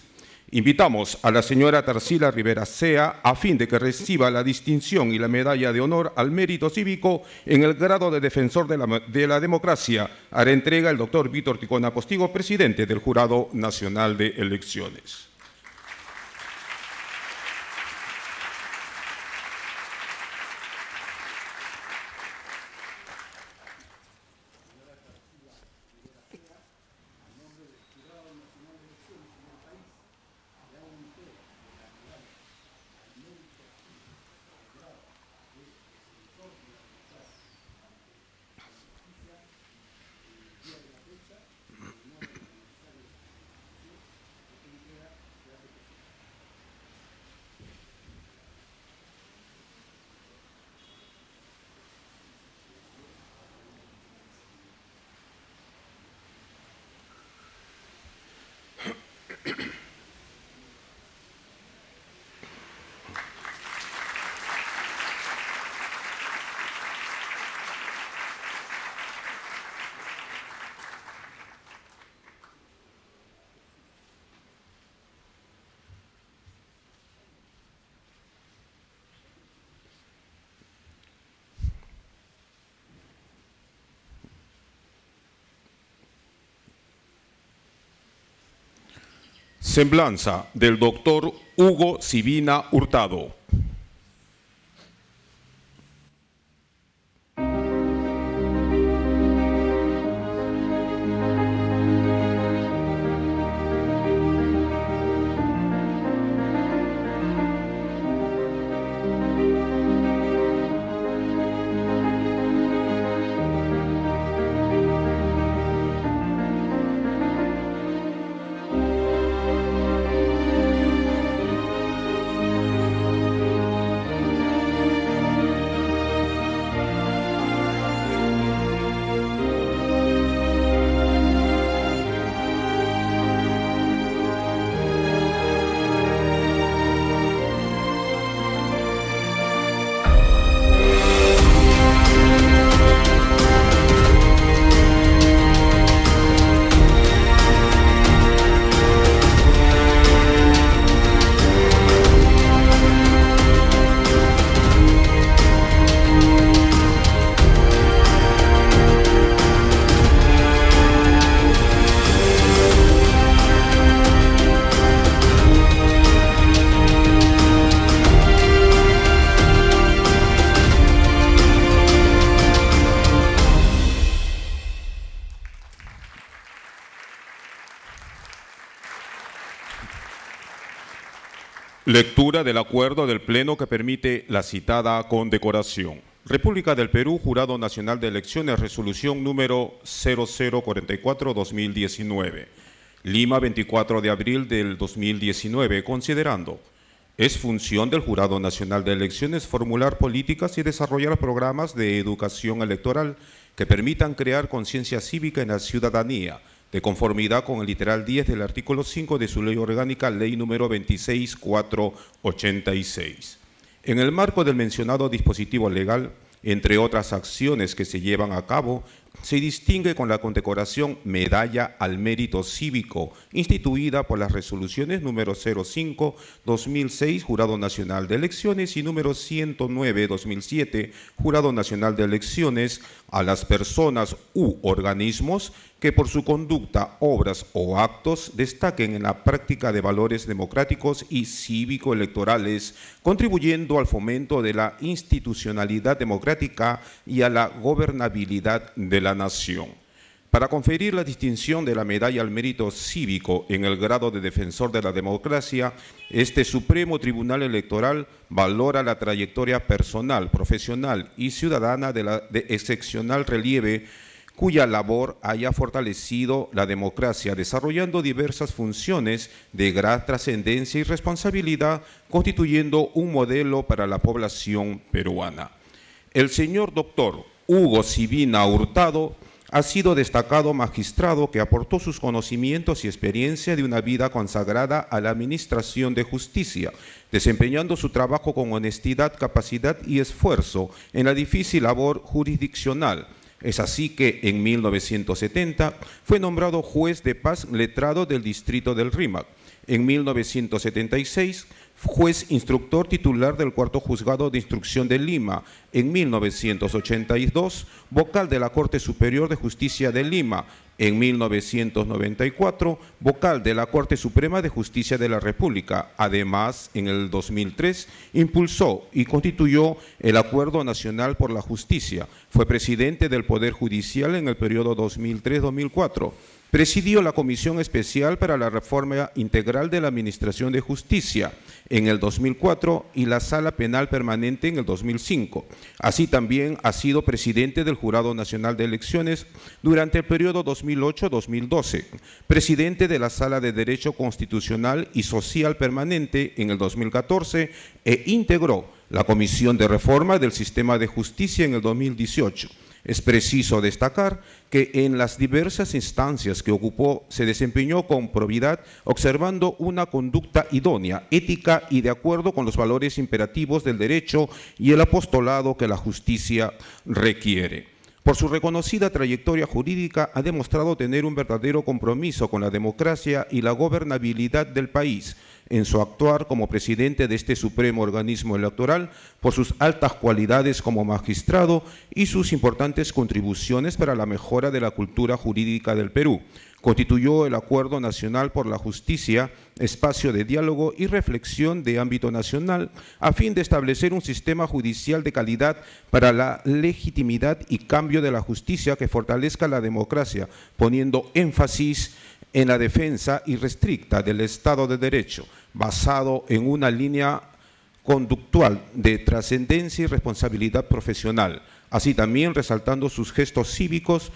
Invitamos a la señora Tarsila Rivera Sea a fin de que reciba la distinción y la medalla de honor al mérito cívico en el grado de Defensor de la Democracia. Hará entrega el doctor Víctor Ticona Postigo, presidente del Jurado Nacional de Elecciones. Semblanza del doctor Hugo Sibina Hurtado. Lectura del acuerdo del Pleno que permite la citada condecoración. República del Perú, Jurado Nacional de Elecciones, resolución número 0044-2019. Lima, 24 de abril del 2019, considerando: es función del Jurado Nacional de Elecciones formular políticas y desarrollar programas de educación electoral que permitan crear conciencia cívica en la ciudadanía, de conformidad con el literal 10 del artículo 5 de su ley orgánica, ley número 26486. En el marco del mencionado dispositivo legal, entre otras acciones que se llevan a cabo, se distingue con la condecoración Medalla al Mérito Cívico, instituida por las resoluciones número 05-2006, Jurado Nacional de Elecciones, y número 109-2007, Jurado Nacional de Elecciones, a las personas u organismos que por su conducta, obras o actos destaquen en la práctica de valores democráticos y cívico-electorales, contribuyendo al fomento de la institucionalidad democrática y a la gobernabilidad de la nación. Para conferir la distinción de la Medalla al Mérito Cívico en el grado de defensor de la democracia, este Supremo Tribunal Electoral valora la trayectoria personal, profesional y ciudadana de excepcional relieve, cuya labor haya fortalecido la democracia, desarrollando diversas funciones de gran trascendencia y responsabilidad, constituyendo un modelo para la población peruana. El señor doctor Hugo Sibina Hurtado ha sido destacado magistrado que aportó sus conocimientos y experiencia de una vida consagrada a la administración de justicia, desempeñando su trabajo con honestidad, capacidad y esfuerzo en la difícil labor jurisdiccional. Es así que en 1970 fue nombrado juez de paz letrado del distrito del Rímac. En 1976, juez instructor titular del Cuarto Juzgado de Instrucción de Lima. En 1982, vocal de la Corte Superior de Justicia de Lima. En 1994, vocal de la Corte Suprema de Justicia de la República. Además, en el 2003, impulsó y constituyó el Acuerdo Nacional por la Justicia. Fue presidente del Poder Judicial en el periodo 2003-2004. Presidió la Comisión Especial para la Reforma Integral de la Administración de Justicia en el 2004 y la Sala Penal Permanente en el 2005. Así también ha sido presidente del Jurado Nacional de Elecciones durante el periodo 2008-2012, presidente de la Sala de Derecho Constitucional y Social Permanente en el 2014 e integró la Comisión de Reforma del Sistema de Justicia en el 2018. Es preciso destacar que en las diversas instancias que ocupó se desempeñó con probidad, observando una conducta idónea, ética y de acuerdo con los valores imperativos del derecho y el apostolado que la justicia requiere. Por su reconocida trayectoria jurídica, ha demostrado tener un verdadero compromiso con la democracia y la gobernabilidad del país. en su actuar como presidente de este supremo organismo electoral por sus altas cualidades como magistrado y sus importantes contribuciones para la mejora de la cultura jurídica del Perú. Constituyó el Acuerdo Nacional por la Justicia, espacio de diálogo y reflexión de ámbito nacional, a fin de establecer un sistema judicial de calidad para la legitimidad y cambio de la justicia que fortalezca la democracia, poniendo énfasis en la defensa irrestricta del Estado de Derecho, basado en una línea conductual de trascendencia y responsabilidad profesional. Así también, resaltando sus gestos cívicos,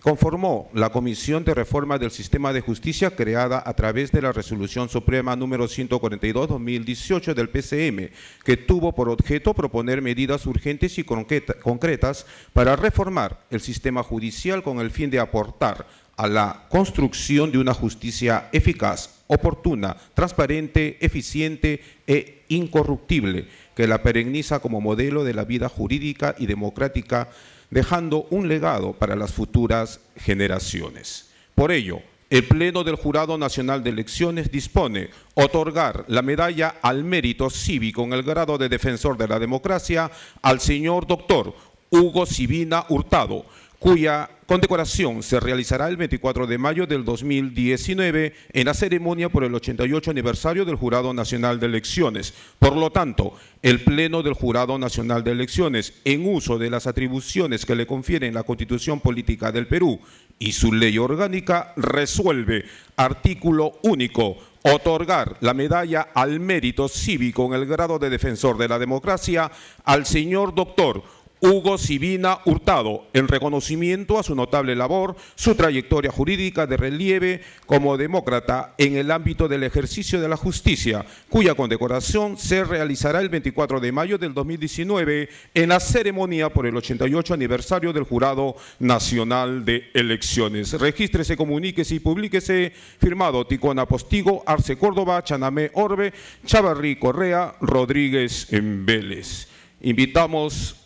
conformó la Comisión de Reforma del Sistema de Justicia creada a través de la Resolución Suprema número 142/2018 del PCM, que tuvo por objeto proponer medidas urgentes y concretas para reformar el sistema judicial con el fin de aportar a la construcción de una justicia eficaz, oportuna, transparente, eficiente e incorruptible, que la perenniza como modelo de la vida jurídica y democrática, dejando un legado para las futuras generaciones. Por ello, el Pleno del Jurado Nacional de Elecciones dispone otorgar la medalla al mérito cívico en el grado de defensor de la democracia al señor doctor Hugo Sibina Hurtado, cuya condecoración se realizará el 24 de mayo del 2019 en la ceremonia por el 88 aniversario del Jurado Nacional de Elecciones. Por lo tanto, el Pleno del Jurado Nacional de Elecciones, en uso de las atribuciones que le confieren la Constitución Política del Perú y su ley orgánica, resuelve, artículo único, otorgar la medalla al mérito cívico en el grado de defensor de la democracia al señor doctor Hugo Sibina Hurtado, en reconocimiento a su notable labor, su trayectoria jurídica de relieve como demócrata en el ámbito del ejercicio de la justicia, cuya condecoración se realizará el 24 de mayo del 2019 en la ceremonia por el 88 aniversario del Jurado Nacional de Elecciones. Regístrese, comuníquese y publíquese. Firmado Ticona Postigo, Arce Córdoba, Chanamé Orbe, Chavarrí Correa, Rodríguez Vélez. Invitamos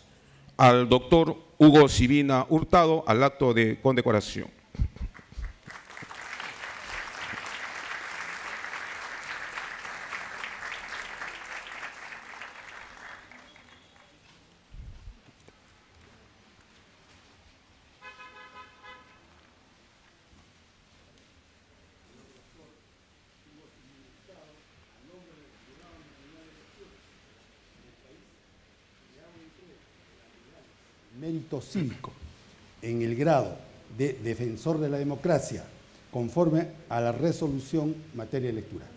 al doctor Hugo Sibina Hurtado al acto de condecoración. Mérito cívico en el grado de defensor de la democracia, conforme a la resolución materia electoral.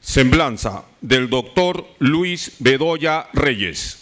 Semblanza del doctor Luis Bedoya Reyes.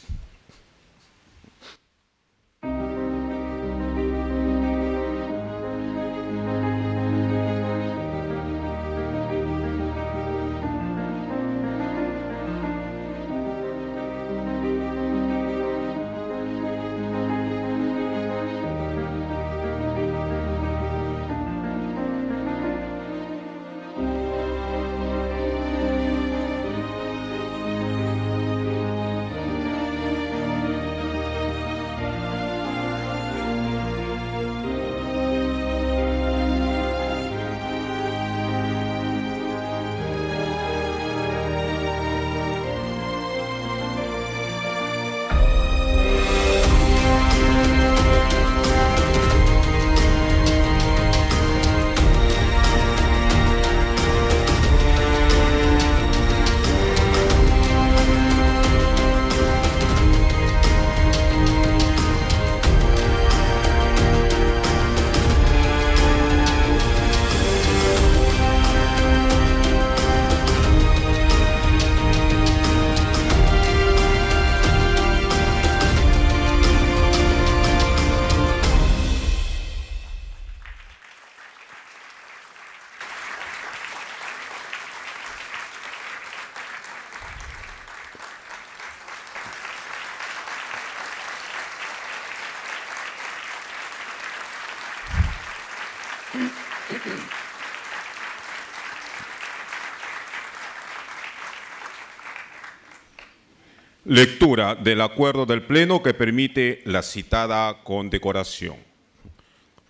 Lectura del acuerdo del Pleno que permite la citada condecoración.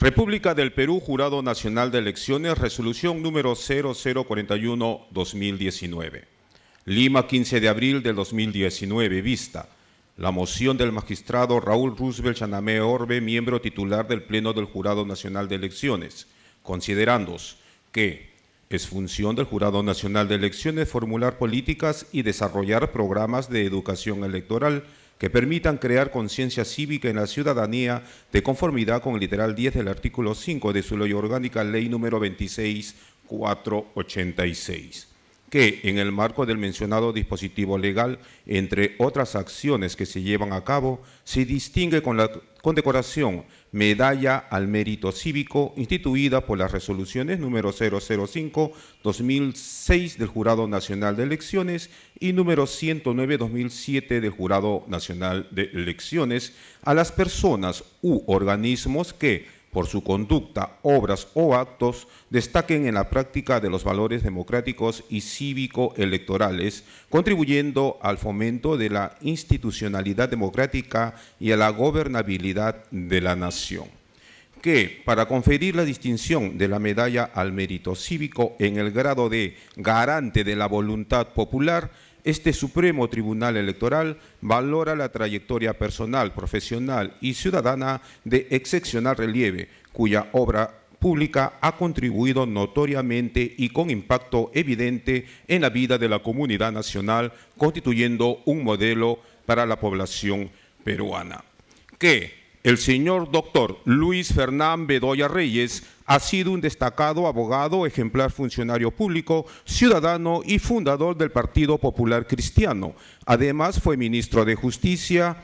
República del Perú, Jurado Nacional de Elecciones, resolución número 0041-2019. Lima, 15 de abril del 2019, vista. La moción del magistrado Raúl Roosevelt Chanamé Orbe, miembro titular del Pleno del Jurado Nacional de Elecciones, considerándose que es función del Jurado Nacional de Elecciones formular políticas y desarrollar programas de educación electoral que permitan crear conciencia cívica en la ciudadanía de conformidad con el literal 10 del artículo 5 de su ley orgánica, ley número 26.486. Que en el marco del mencionado dispositivo legal, entre otras acciones que se llevan a cabo, se distingue con la condecoración Medalla al Mérito Cívico, instituida por las resoluciones número 005-2006 del Jurado Nacional de Elecciones y número 109-2007 del Jurado Nacional de Elecciones, a las personas u organismos que, por su conducta, obras o actos, destaquen en la práctica de los valores democráticos y cívico-electorales, contribuyendo al fomento de la institucionalidad democrática y a la gobernabilidad de la nación. Que, para conferir la distinción de la Medalla al Mérito Cívico en el grado de garante de la voluntad popular, este Supremo Tribunal Electoral valora la trayectoria personal, profesional y ciudadana de excepcional relieve, cuya obra pública ha contribuido notoriamente y con impacto evidente en la vida de la comunidad nacional, constituyendo un modelo para la población peruana. Que el señor doctor Luis Fernán Bedoya Reyes ha sido un destacado abogado, ejemplar funcionario público, ciudadano y fundador del Partido Popular Cristiano. Además, fue ministro de Justicia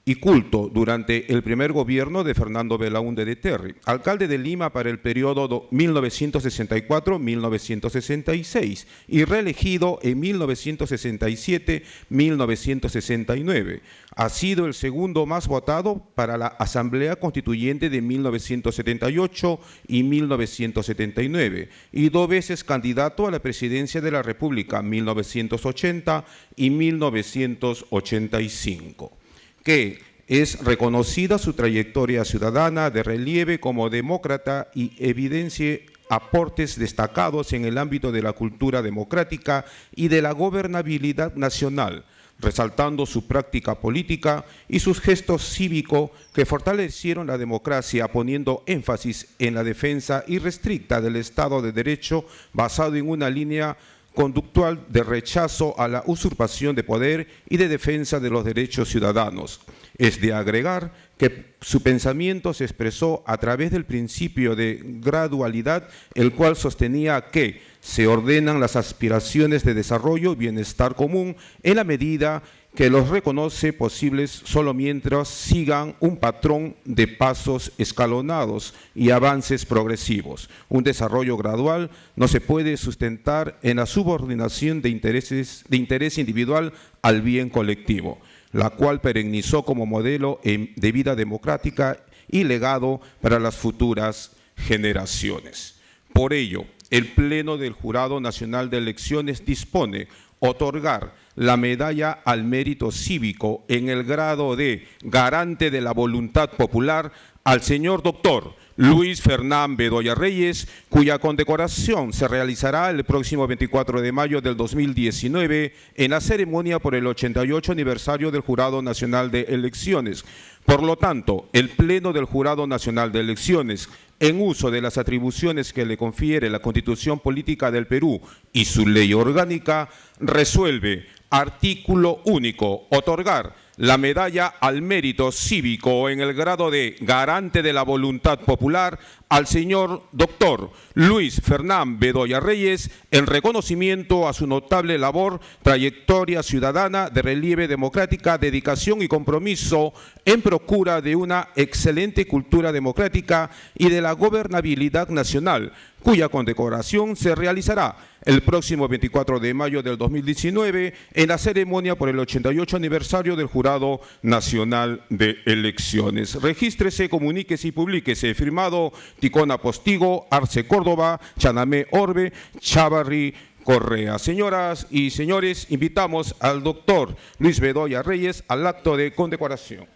y Culto durante el primer gobierno de Fernando Belaúnde de Terry, alcalde de Lima para el periodo 1964-1966 y reelegido en 1967-1969. Ha sido el segundo más votado para la Asamblea Constituyente de 1978 y 1979 y 2 veces candidato a la presidencia de la República 1980 y 1985. Que es reconocida su trayectoria ciudadana de relieve como demócrata y evidencia aportes destacados en el ámbito de la cultura democrática y de la gobernabilidad nacional, resaltando su práctica política y sus gestos cívicos que fortalecieron la democracia, poniendo énfasis en la defensa irrestricta del Estado de Derecho basado en una línea conductual de rechazo a la usurpación de poder y de defensa de los derechos ciudadanos. Es de agregar que su pensamiento se expresó a través del principio de gradualidad, el cual sostenía que se ordenan las aspiraciones de desarrollo y bienestar común en la medida que los reconoce posibles solo mientras sigan un patrón de pasos escalonados y avances progresivos. Un desarrollo gradual no se puede sustentar en la subordinación de interés individual al bien colectivo, la cual perennizó como modelo de vida democrática y legado para las futuras generaciones. Por ello, el Pleno del Jurado Nacional de Elecciones dispone otorgar la Medalla al Mérito Cívico en el grado de garante de la voluntad popular al señor doctor Luis Fernán Bedoya Reyes, cuya condecoración se realizará el próximo 24 de mayo del 2019 en la ceremonia por el 88 aniversario del Jurado Nacional de Elecciones. Por lo tanto, el Pleno del Jurado Nacional de Elecciones, en uso de las atribuciones que le confiere la Constitución Política del Perú y su ley orgánica, resuelve, artículo único, otorgar la Medalla al Mérito Cívico en el grado de garante de la voluntad popular al señor doctor Luis Fernán Bedoya Reyes en reconocimiento a su notable labor, trayectoria ciudadana de relieve democrática, dedicación y compromiso en procura de una excelente cultura democrática y de la gobernabilidad nacional, cuya condecoración se realizará el próximo 24 de mayo del 2019 en la ceremonia por el 88 aniversario del Jurado Nacional de Elecciones. Regístrese, comuníquese y publíquese. Firmado Ticona Postigo, Arce Córdoba, Chanamé Orbe, Chavarri Correa. Señoras y señores, invitamos al doctor Luis Bedoya Reyes al acto de condecoración.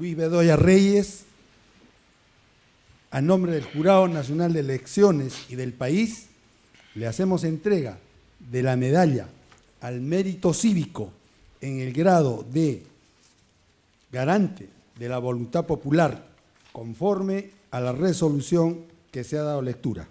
Luis Bedoya Reyes, a nombre del Jurado Nacional de Elecciones y del país, le hacemos entrega de la medalla al mérito cívico en el grado de garante de la voluntad popular, conforme a la resolución que se ha dado lectura.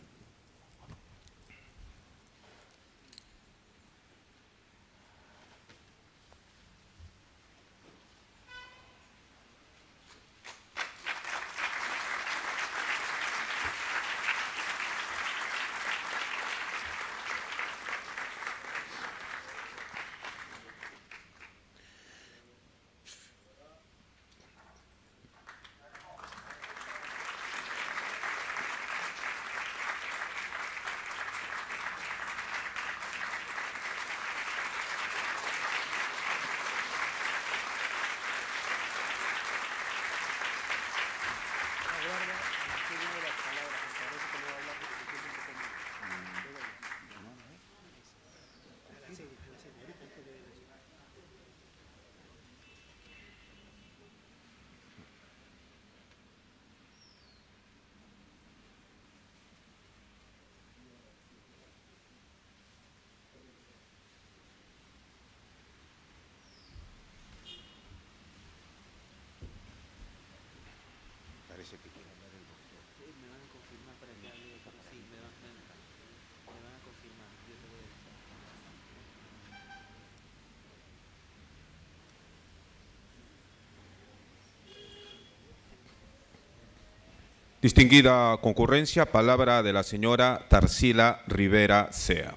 Distinguida concurrencia, palabra de la señora Tarsila Rivera Sea.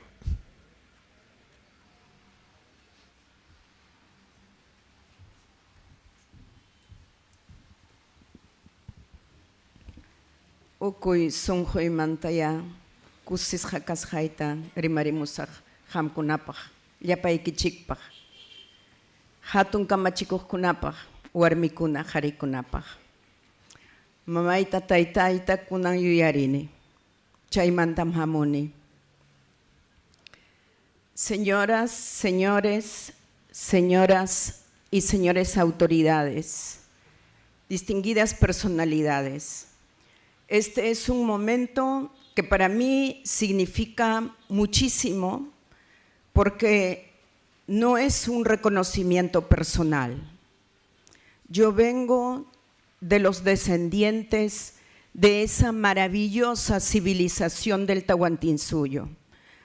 Ukuy sunjoy mantaya kusis jakas jaita rimarimusaq hamkunapaq llapaykichikpaq hatun kamachikuqkunapaq warmikuna qharikunapaq mamayta taytayta kunan yuyarini chaymantam hamuni. Señoras, señores, señoras y señores autoridades, distinguidas personalidades, este es un momento que para mí significa muchísimo porque no es un reconocimiento personal. Yo vengo de los descendientes de esa maravillosa civilización del Tahuantinsuyo.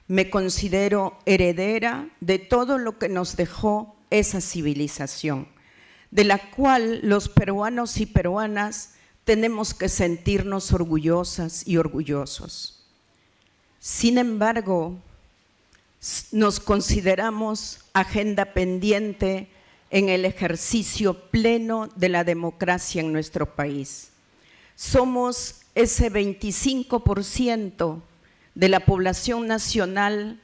Me considero heredera de todo lo que nos dejó esa civilización, de la cual los peruanos y peruanas tenemos que sentirnos orgullosas y orgullosos. Sin embargo, nos consideramos agenda pendiente en el ejercicio pleno de la democracia en nuestro país. Somos ese 25% de la población nacional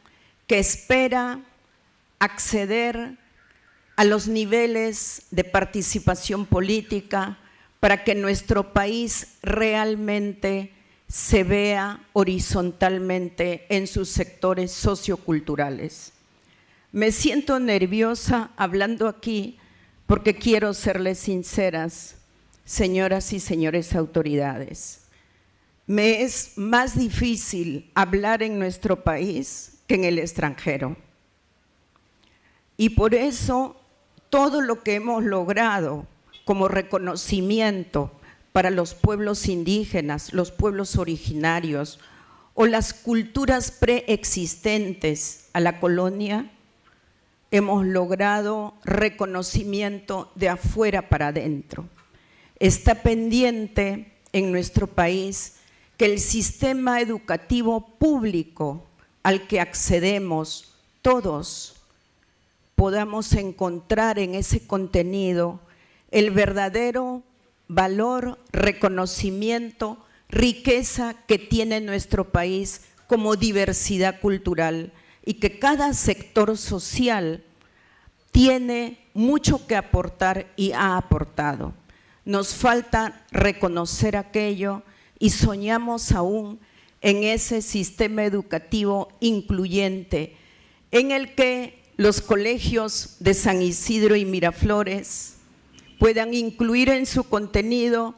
que espera acceder a los niveles de participación política para que nuestro país realmente se vea horizontalmente en sus sectores socioculturales. Me siento nerviosa hablando aquí porque quiero serles sinceras, señoras y señores autoridades. Me es más difícil hablar en nuestro país que en el extranjero. Y por eso todo lo que hemos logrado como reconocimiento para los pueblos indígenas, los pueblos originarios o las culturas preexistentes a la colonia, hemos logrado reconocimiento de afuera para adentro. Está pendiente en nuestro país que el sistema educativo público al que accedemos todos podamos encontrar en ese contenido el verdadero valor, reconocimiento, riqueza que tiene nuestro país como diversidad cultural y que cada sector social tiene mucho que aportar y ha aportado. Nos falta reconocer aquello y soñamos aún en ese sistema educativo incluyente en el que los colegios de San Isidro y Miraflores puedan incluir en su contenido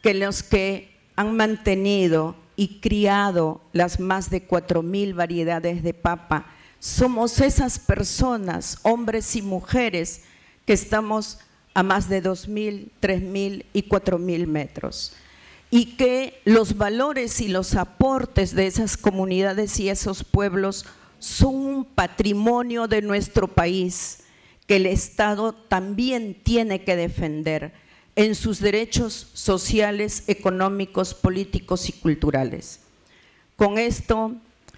que los que han mantenido y criado las más de 4.000 variedades de papa, somos esas personas, hombres y mujeres, que estamos a más de 2.000, 3.000 y 4.000 metros. Y que los valores y los aportes de esas comunidades y esos pueblos son un patrimonio de nuestro país, que el Estado también tiene que defender en sus derechos sociales, económicos, políticos y culturales. Con esto,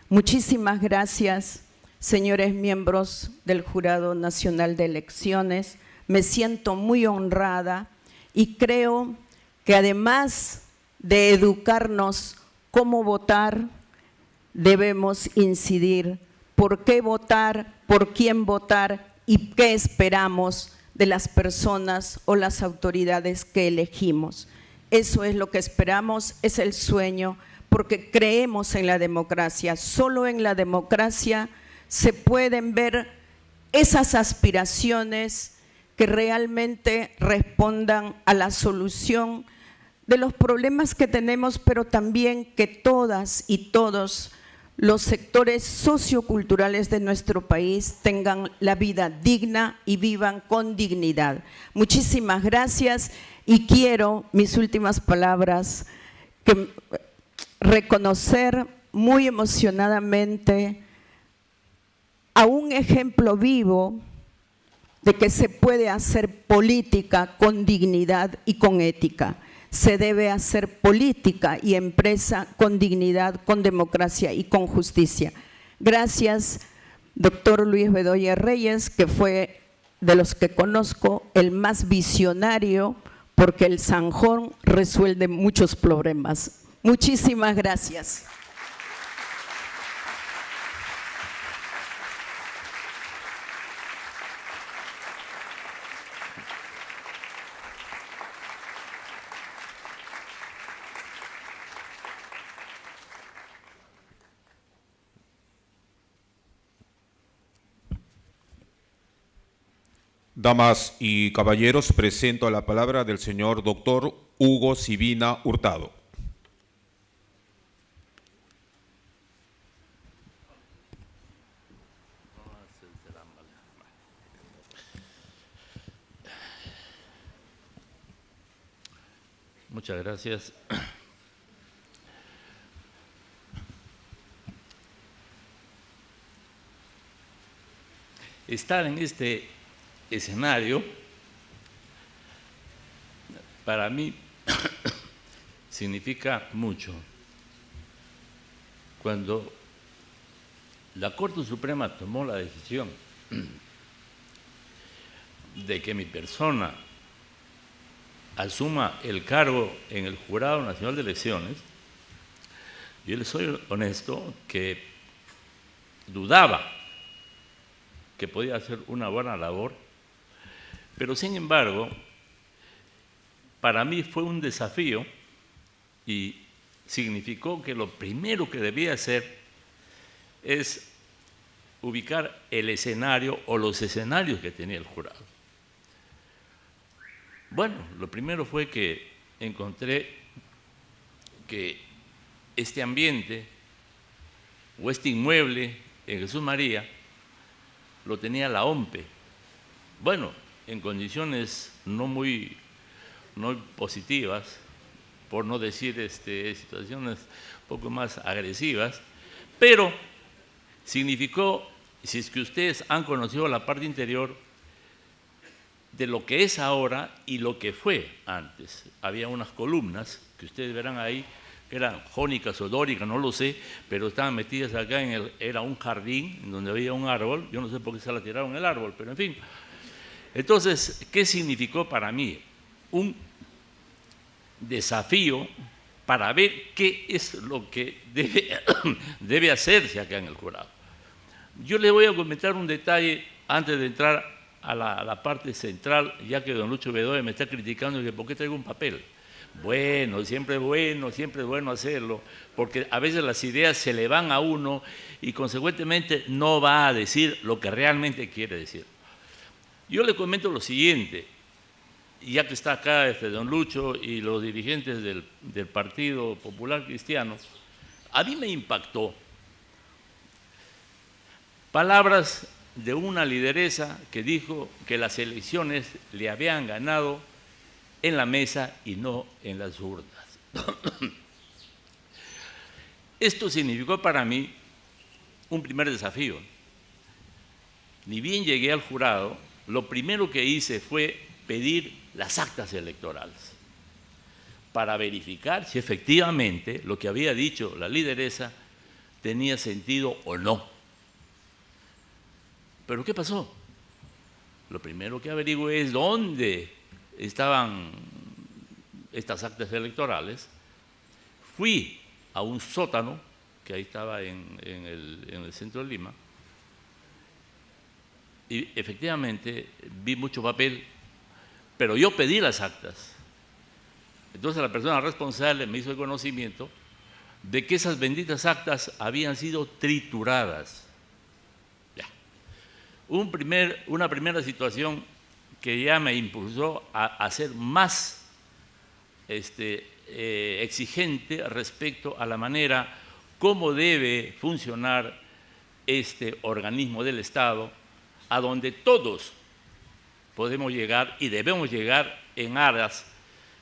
muchísimas gracias, señores miembros del Jurado Nacional de Elecciones. Me siento muy honrada y creo que además de educarnos cómo votar, debemos incidir por qué votar, por quién votar y qué esperamos de las personas o las autoridades que elegimos. Eso es lo que esperamos, es el sueño, porque creemos en la democracia. Solo en la democracia se pueden ver esas aspiraciones que realmente respondan a la solución de los problemas que tenemos, pero también que todas y todos los sectores socioculturales de nuestro país tengan la vida digna y vivan con dignidad. Muchísimas gracias y quiero, mis últimas palabras, reconocer muy emocionadamente a un ejemplo vivo de que se puede hacer política con dignidad y con ética. Se debe hacer política y empresa con dignidad, con democracia y con justicia. Gracias, doctor Luis Bedoya Reyes, que fue de los que conozco el más visionario, porque el zanjón resuelve muchos problemas. Muchísimas gracias. Damas y caballeros, presento la palabra del señor doctor Hugo Sibina Hurtado. Muchas gracias. Estar en este escenario, para mí, significa mucho. Cuando la Corte Suprema tomó la decisión de que mi persona asuma el cargo en el Jurado Nacional de Elecciones, yo les soy honesto que dudaba que podía hacer una buena labor, pero sin embargo, para mí fue un desafío y significó que lo primero que debía hacer es ubicar el escenario o los escenarios que tenía el jurado. Bueno, lo primero fue que encontré que este ambiente o este inmueble en Jesús María lo tenía la OMPE. Bueno, en condiciones no muy positivas, por no decir situaciones un poco más agresivas, pero significó, si es que ustedes han conocido la parte interior, de lo que es ahora y lo que fue antes. Había unas columnas que ustedes verán ahí, que eran jónicas o dóricas, no lo sé, pero estaban metidas acá era un jardín en donde había un árbol. Yo no sé por qué se la tiraron el árbol, pero en fin. Entonces, ¿qué significó para mí? Un desafío para ver qué es lo que debe hacerse acá en el jurado. Yo les voy a comentar un detalle antes de entrar a la parte central, ya que don Lucho Bedoya me está criticando y que por qué traigo un papel. Bueno, siempre es bueno hacerlo, porque a veces las ideas se le van a uno y consecuentemente no va a decir lo que realmente quiere decir. Yo le comento lo siguiente, ya que está acá don Lucho y los dirigentes del Partido Popular Cristiano, a mí me impactó palabras de una lideresa que dijo que las elecciones le habían ganado en la mesa y no en las urnas. Esto significó para mí un primer desafío. Ni bien llegué al jurado, lo primero que hice fue pedir las actas electorales para verificar si efectivamente lo que había dicho la lideresa tenía sentido o no. ¿Pero qué pasó? Lo primero que averigüé es dónde estaban estas actas electorales. Fui a un sótano que ahí estaba en el centro de Lima y efectivamente vi mucho papel, pero yo pedí las actas. Entonces la persona responsable me hizo el conocimiento de que esas benditas actas habían sido trituradas. Ya. Una primera situación que ya me impulsó a ser más exigente respecto a la manera cómo debe funcionar este organismo del Estado, a donde todos podemos llegar y debemos llegar en aras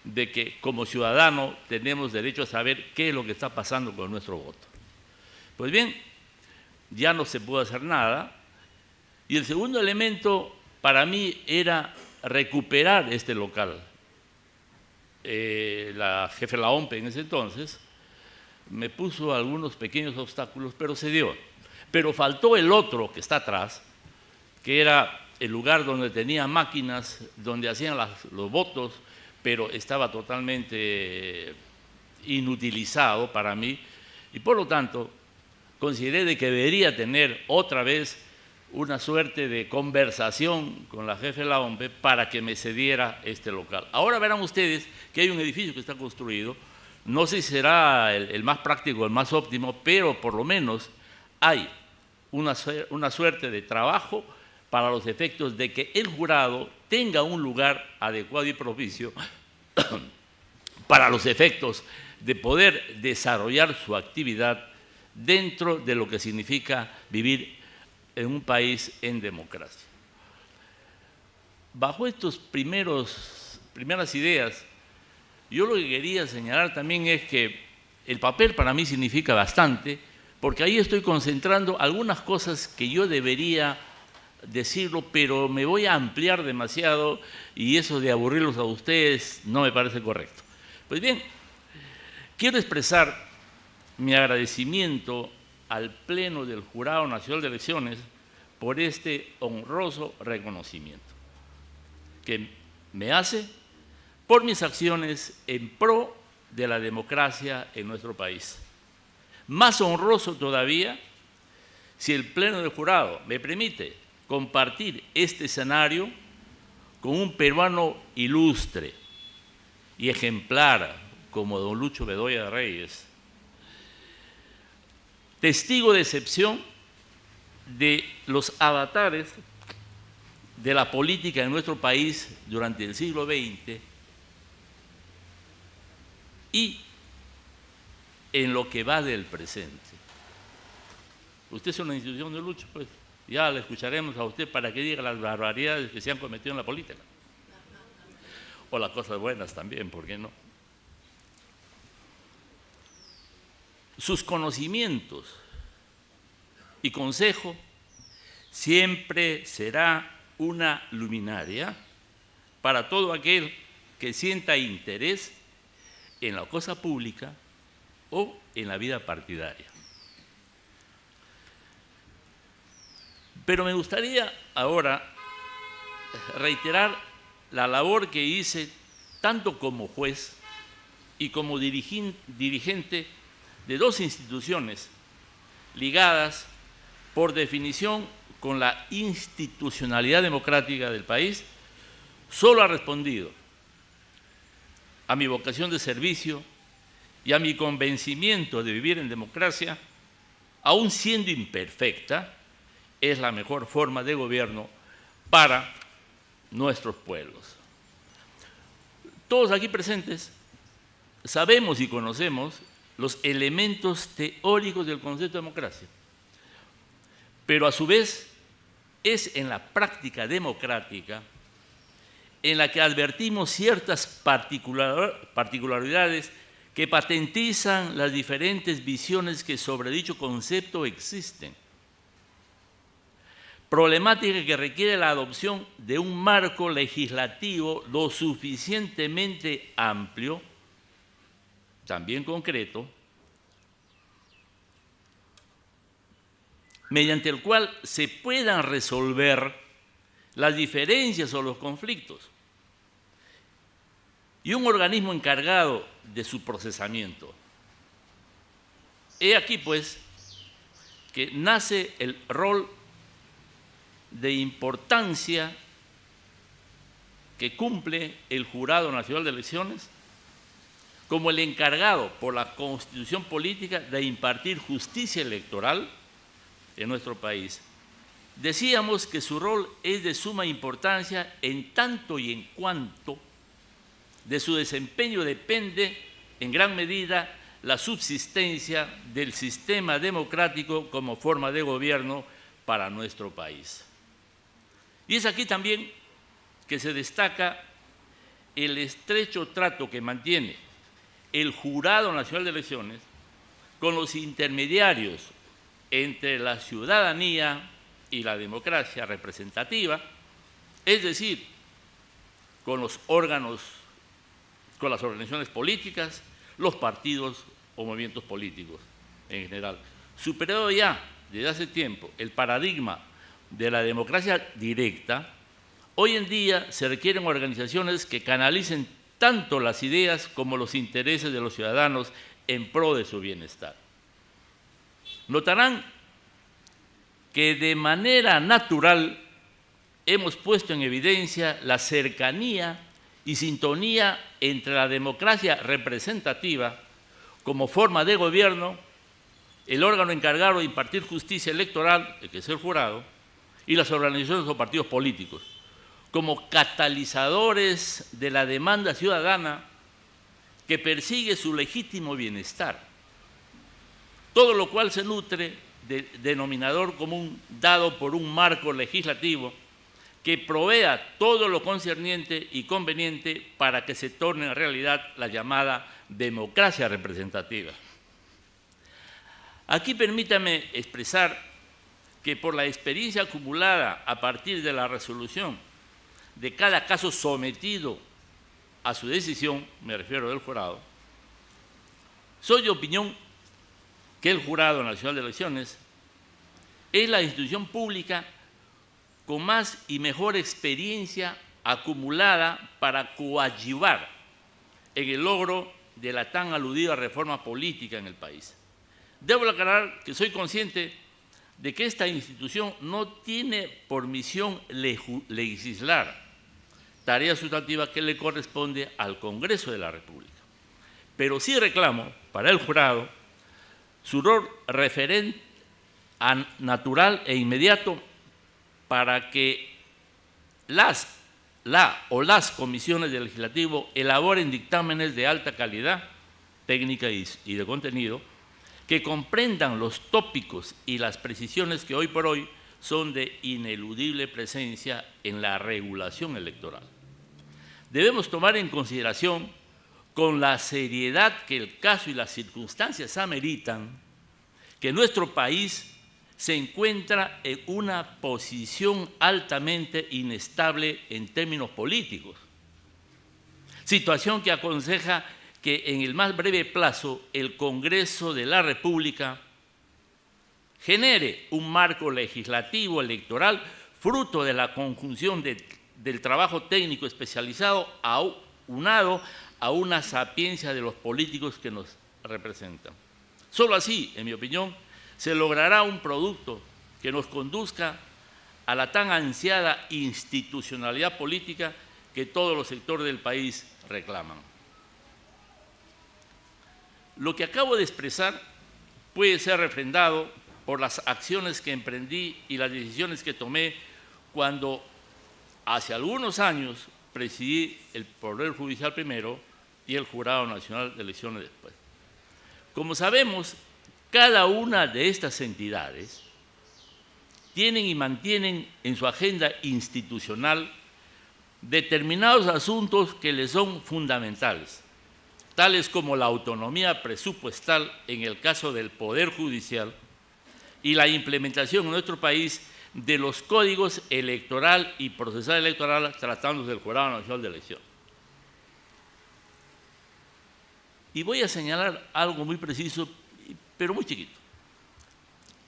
de que como ciudadanos tenemos derecho a saber qué es lo que está pasando con nuestro voto. Pues bien, ya no se pudo hacer nada. Y el segundo elemento para mí era recuperar este local. La jefe de la OMPE en ese entonces me puso algunos pequeños obstáculos, pero se dio. Pero faltó el otro que está atrás, que era el lugar donde tenía máquinas, donde hacían los votos, pero estaba totalmente inutilizado para mí, y por lo tanto consideré de que debería tener otra vez una suerte de conversación con la jefe de la OMPE para que me cediera este local. Ahora verán ustedes que hay un edificio que está construido, no sé si será el más práctico, el más óptimo, pero por lo menos hay una suerte de trabajo para los efectos de que el jurado tenga un lugar adecuado y propicio para los efectos de poder desarrollar su actividad dentro de lo que significa vivir en un país en democracia. Bajo estas primeras ideas, yo lo que quería señalar también es que el papel para mí significa bastante, porque ahí estoy concentrando algunas cosas que yo debería decirlo, pero me voy a ampliar demasiado y eso de aburrirlos a ustedes no me parece correcto. Pues bien, quiero expresar mi agradecimiento al Pleno del Jurado Nacional de Elecciones por este honroso reconocimiento que me hace por mis acciones en pro de la democracia en nuestro país. Más honroso todavía si el Pleno del Jurado me permite compartir este escenario con un peruano ilustre y ejemplar como don Lucho Bedoya Reyes, testigo de excepción de los avatares de la política en nuestro país durante el siglo XX y en lo que va del presente. Usted es una institución de Lucho, pues ya le escucharemos a usted para que diga las barbaridades que se han cometido en la política. O las cosas buenas también, ¿por qué no? Sus conocimientos y consejo siempre será una luminaria para todo aquel que sienta interés en la cosa pública o en la vida partidaria. Pero me gustaría ahora reiterar la labor que hice tanto como juez y como dirigente de dos instituciones ligadas por definición con la institucionalidad democrática del país. Solo ha respondido a mi vocación de servicio y a mi convencimiento de vivir en democracia, aun siendo imperfecta, es la mejor forma de gobierno para nuestros pueblos. Todos aquí presentes sabemos y conocemos los elementos teóricos del concepto de democracia, pero a su vez es en la práctica democrática en la que advertimos ciertas particularidades que patentizan las diferentes visiones que sobre dicho concepto existen. Problemática que requiere la adopción de un marco legislativo lo suficientemente amplio, también concreto, mediante el cual se puedan resolver las diferencias o los conflictos, y un organismo encargado de su procesamiento. He aquí, pues, que nace el rol de importancia que cumple el Jurado Nacional de Elecciones como el encargado por la Constitución Política de impartir justicia electoral en nuestro país. Decíamos que su rol es de suma importancia en tanto y en cuanto de su desempeño depende en gran medida la subsistencia del sistema democrático como forma de gobierno para nuestro país. Y es aquí también que se destaca el estrecho trato que mantiene el Jurado Nacional de Elecciones con los intermediarios entre la ciudadanía y la democracia representativa, es decir, con los órganos, con las organizaciones políticas, los partidos o movimientos políticos en general. Superado ya desde hace tiempo el paradigma de la democracia directa, hoy en día se requieren organizaciones que canalicen tanto las ideas como los intereses de los ciudadanos en pro de su bienestar. Notarán que de manera natural hemos puesto en evidencia la cercanía y sintonía entre la democracia representativa como forma de gobierno, el órgano encargado de impartir justicia electoral, que es el jurado, y las organizaciones o partidos políticos, como catalizadores de la demanda ciudadana que persigue su legítimo bienestar, todo lo cual se nutre de denominador común dado por un marco legislativo que provea todo lo concerniente y conveniente para que se torne en realidad la llamada democracia representativa. Aquí permítame expresar que por la experiencia acumulada a partir de la resolución de cada caso sometido a su decisión, me refiero del jurado, soy de opinión que el Jurado Nacional de Elecciones es la institución pública con más y mejor experiencia acumulada para coadyuvar en el logro de la tan aludida reforma política en el país. Debo aclarar que soy consciente de que esta institución no tiene por misión legislar, tarea sustantiva que le corresponde al Congreso de la República. Pero sí reclamo para el jurado su rol referente natural e inmediato para que las comisiones del legislativo elaboren dictámenes de alta calidad técnica y de contenido que comprendan los tópicos y las precisiones que hoy por hoy son de ineludible presencia en la regulación electoral. Debemos tomar en consideración, con la seriedad que el caso y las circunstancias ameritan, que nuestro país se encuentra en una posición altamente inestable en términos políticos. situación que aconseja que en el más breve plazo el Congreso de la República genere un marco legislativo electoral fruto de la conjunción del trabajo técnico especializado aunado a una sapiencia de los políticos que nos representan. Solo así, en mi opinión, se logrará un producto que nos conduzca a la tan ansiada institucionalidad política que todos los sectores del país reclaman. Lo que acabo de expresar puede ser refrendado por las acciones que emprendí y las decisiones que tomé cuando hace algunos años presidí el Poder Judicial primero y el Jurado Nacional de Elecciones después. Como sabemos, cada una de estas entidades tienen y mantienen en su agenda institucional determinados asuntos que les son fundamentales, tales como la autonomía presupuestal en el caso del Poder Judicial y la implementación en nuestro país de los códigos electoral y procesal electoral tratándose del Jurado Nacional de Elecciones. Y voy a señalar algo muy preciso, pero muy chiquito.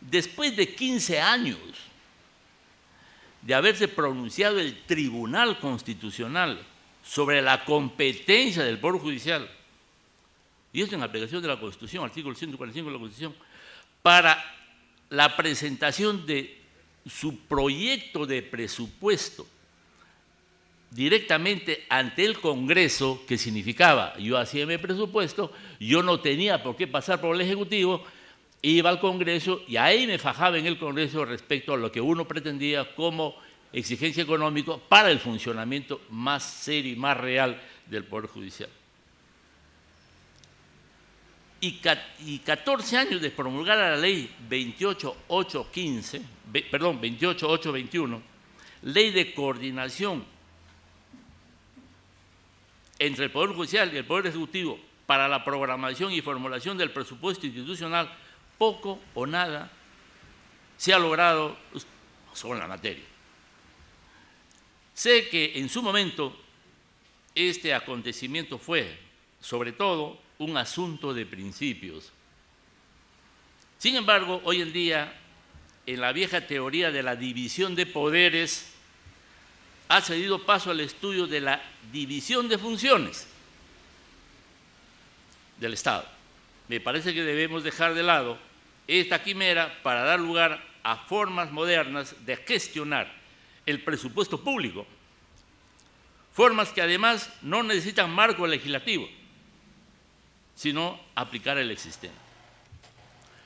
Después de 15 años de haberse pronunciado el Tribunal Constitucional sobre la competencia del Poder Judicial, y esto en aplicación de la Constitución, artículo 145 de la Constitución, para la presentación de su proyecto de presupuesto directamente ante el Congreso, que significaba, yo hacía mi presupuesto, yo no tenía por qué pasar por el Ejecutivo, iba al Congreso y ahí me fajaba en el Congreso respecto a lo que uno pretendía como exigencia económica para el funcionamiento más serio y más real del Poder Judicial. Y 14 años de promulgar la ley 28821, ley de coordinación entre el Poder Judicial y el Poder Ejecutivo para la programación y formulación del presupuesto institucional, poco o nada se ha logrado sobre la materia. Sé que en su momento este acontecimiento fue, sobre todo, un asunto de principios. Sin embargo, hoy en día, en la vieja teoría de la división de poderes, ha cedido paso al estudio de la división de funciones del Estado. Me parece que debemos dejar de lado esta quimera para dar lugar a formas modernas de gestionar el presupuesto público, formas que además no necesitan marco legislativo, sino aplicar el existente.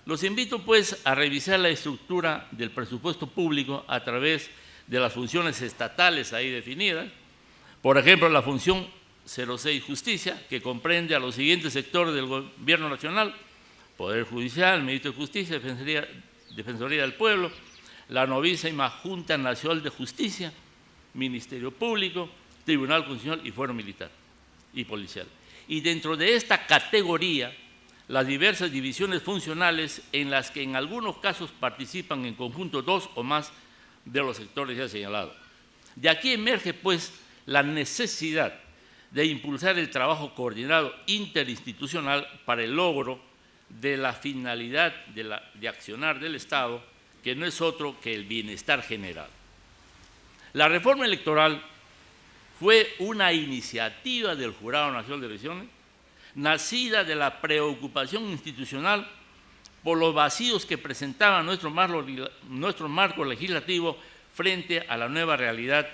Los invito, pues, a revisar la estructura del presupuesto público a través de las funciones estatales ahí definidas. Por ejemplo, la función 06 Justicia, que comprende a los siguientes sectores del Gobierno Nacional: Poder Judicial, Ministerio de Justicia, Defensoría del Pueblo, la novísima Junta Nacional de Justicia, Ministerio Público, Tribunal Constitucional y Fuero Militar y Policial. Y dentro de esta categoría, las diversas divisiones funcionales en las que en algunos casos participan en conjunto dos o más de los sectores ya señalados. De aquí emerge, pues, la necesidad de impulsar el trabajo coordinado interinstitucional para el logro de la finalidad de accionar del Estado, que no es otro que el bienestar general. La reforma electoral fue una iniciativa del Jurado Nacional de Elecciones, nacida de la preocupación institucional por los vacíos que presentaba nuestro marco legislativo frente a la nueva realidad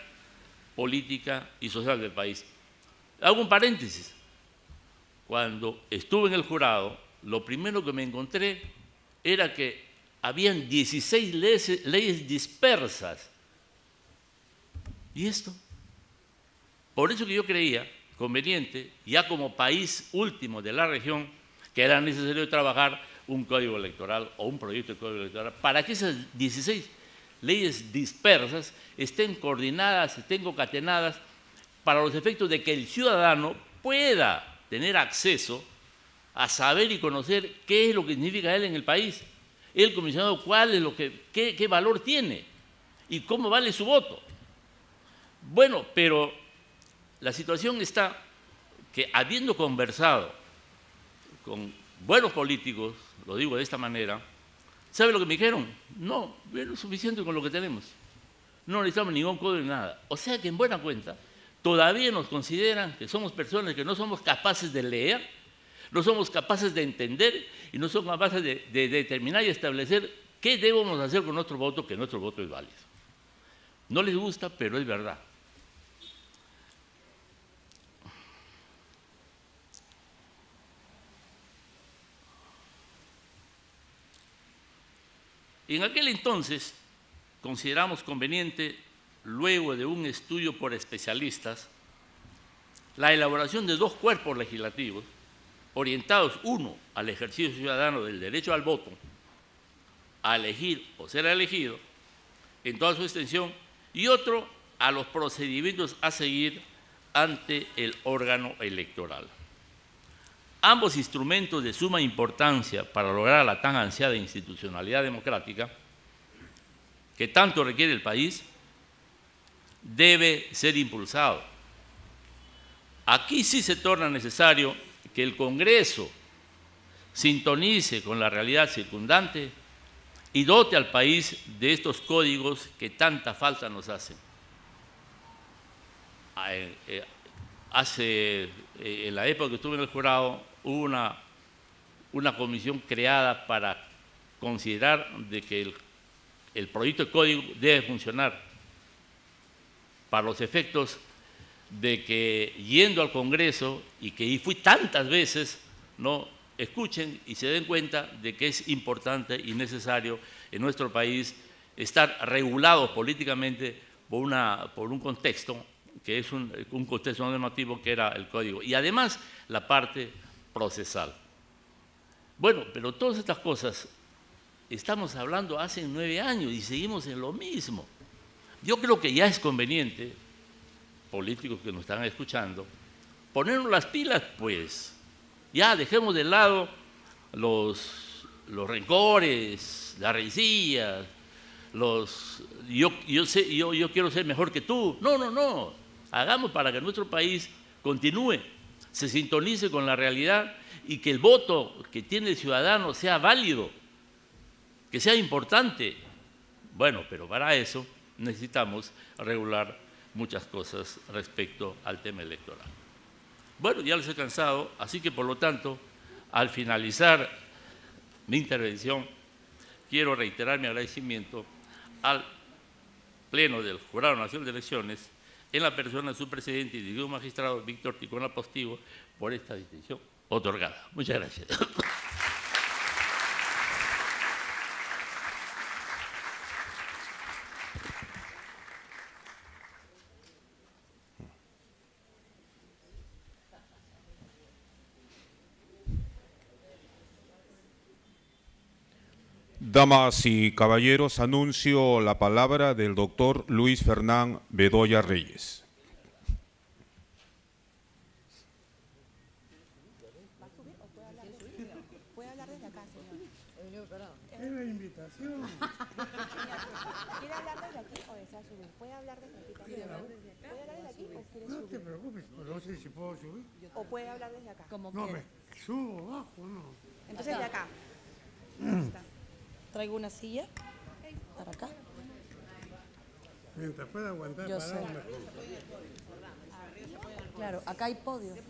política y social del país. Hago un paréntesis. Cuando estuve en el jurado, lo primero que me encontré era que habían 16 leyes dispersas. ¿Y esto? Por eso que yo creía conveniente, ya como país último de la región, que era necesario trabajar un código electoral o un proyecto de código electoral para que esas 16 leyes dispersas estén coordinadas, estén concatenadas para los efectos de que el ciudadano pueda tener acceso a saber y conocer qué es lo que significa él en el país, el comisionado cuál es qué valor tiene y cómo vale su voto. Bueno, pero la situación está que habiendo conversado con buenos políticos, lo digo de esta manera, ¿sabe lo que me dijeron? No, es suficiente con lo que tenemos. No necesitamos ningún código ni nada. O sea que en buena cuenta todavía nos consideran que somos personas que no somos capaces de leer, no somos capaces de entender y no somos capaces de determinar y establecer qué debemos hacer con nuestro voto, que nuestro voto es válido. No les gusta, pero es verdad. En aquel entonces consideramos conveniente, luego de un estudio por especialistas, la elaboración de 2 cuerpos legislativos orientados, uno al ejercicio ciudadano del derecho al voto, a elegir o ser elegido en toda su extensión, y otro a los procedimientos a seguir ante el órgano electoral. Ambos instrumentos de suma importancia para lograr la tan ansiada institucionalidad democrática que tanto requiere el país, debe ser impulsado. Aquí sí se torna necesario que el Congreso sintonice con la realidad circundante y dote al país de estos códigos que tanta falta nos hacen. En la época que estuve en el jurado, hubo una comisión creada para considerar de que el proyecto de código debe funcionar para los efectos de que yendo al Congreso, y que fui tantas veces, ¿no?, escuchen y se den cuenta de que es importante y necesario en nuestro país estar regulados políticamente por un contexto que es un contexto normativo que era el código, y además la parte procesal. Bueno, pero todas estas cosas estamos hablando hace 9 años y seguimos en lo mismo. Yo creo que ya es conveniente, políticos que nos están escuchando, ponernos las pilas, pues. Ya dejemos de lado los rencores, las rencillas, yo quiero ser mejor que tú. No. Hagamos para que nuestro país continúe, se sintonice con la realidad y que el voto que tiene el ciudadano sea válido, que sea importante. Bueno, pero para eso necesitamos regular muchas cosas respecto al tema electoral. Bueno, ya les he cansado, así que por lo tanto, al finalizar mi intervención, quiero reiterar mi agradecimiento al Pleno del Jurado Nacional de Elecciones, en la persona de su presidente y distinguido magistrado Víctor Ticona Postigo, por esta distinción otorgada. Muchas gracias. Damas y caballeros, anuncio la palabra del doctor Luis Fernán Bedoya Reyes. ¿Puede hablar desde acá, señor? Es la invitación. ¿Quiere hablar desde aquí o desea subir? ¿Puede hablar desde aquí también? ¿Puede hablar desde aquí o quiere subir? No te preocupes, pero no sé si puedo subir. ¿O puede hablar desde acá? No, me subo bajo, no. Entonces de acá. Traigo una silla para acá. Mientras pueda aguantar Yo parado, sé. mejor. Claro, acá hay podio. Yo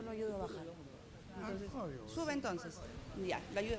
lo ayudo a bajar. Entonces, sube entonces. Ya, lo ayudo.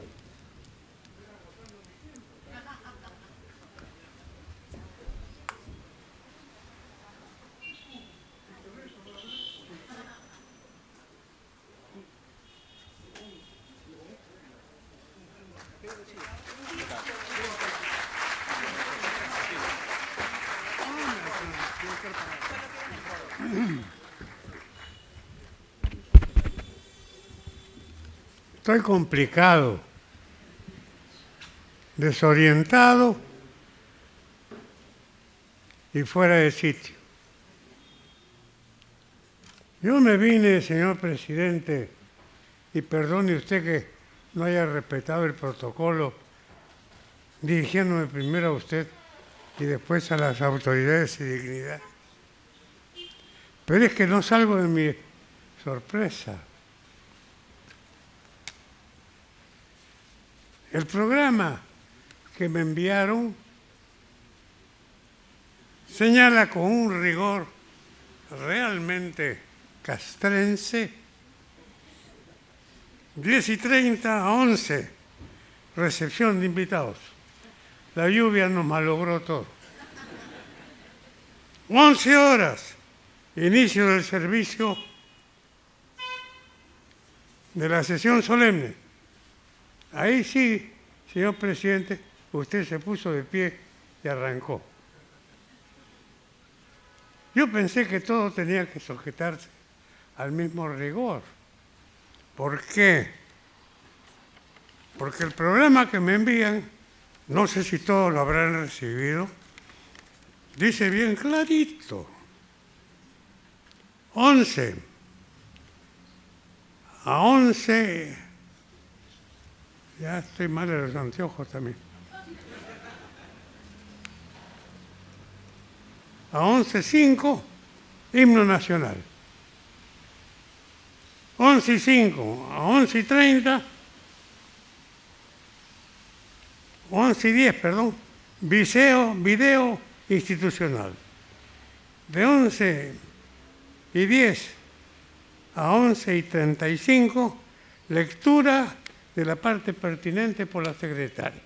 Estoy complicado, desorientado y fuera de sitio. Yo me vine, señor presidente, y perdone usted que no haya respetado el protocolo, dirigiéndome primero a usted y después a las autoridades y dignidad. Pero es que no salgo de mi sorpresa. El programa que me enviaron señala con un rigor realmente castrense 10:30 a 11, recepción de invitados. La lluvia nos malogró todo. 11 horas, inicio del servicio de la sesión solemne. Ahí sí, señor presidente, usted se puso de pie y arrancó. Yo pensé que todo tenía que sujetarse al mismo rigor. ¿Por qué? Porque el programa que me envían, no sé si todos lo habrán recibido, dice bien clarito, 11 a 11, ya estoy mal de los anteojos también, a 11:05, himno nacional. 11:05 a 11:30, 11:10, perdón, video institucional. De 11:10 a 11:35, lectura de la parte pertinente por la secretaria.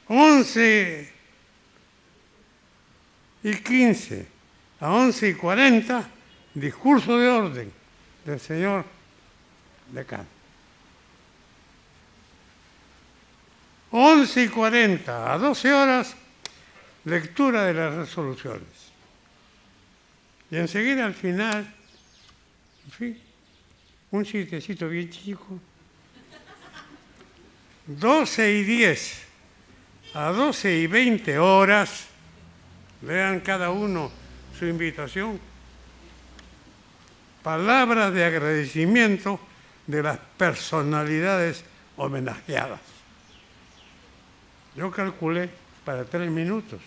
11:15 a 11:40, discurso de orden del señor decano. 11:40 a 12 horas, lectura de las resoluciones. Y enseguida al final, en fin, un chistecito bien chico. 12:10 a 12:20 horas, lean cada uno su invitación. Palabras de agradecimiento de las personalidades homenajeadas. Yo calculé para 3 minutos.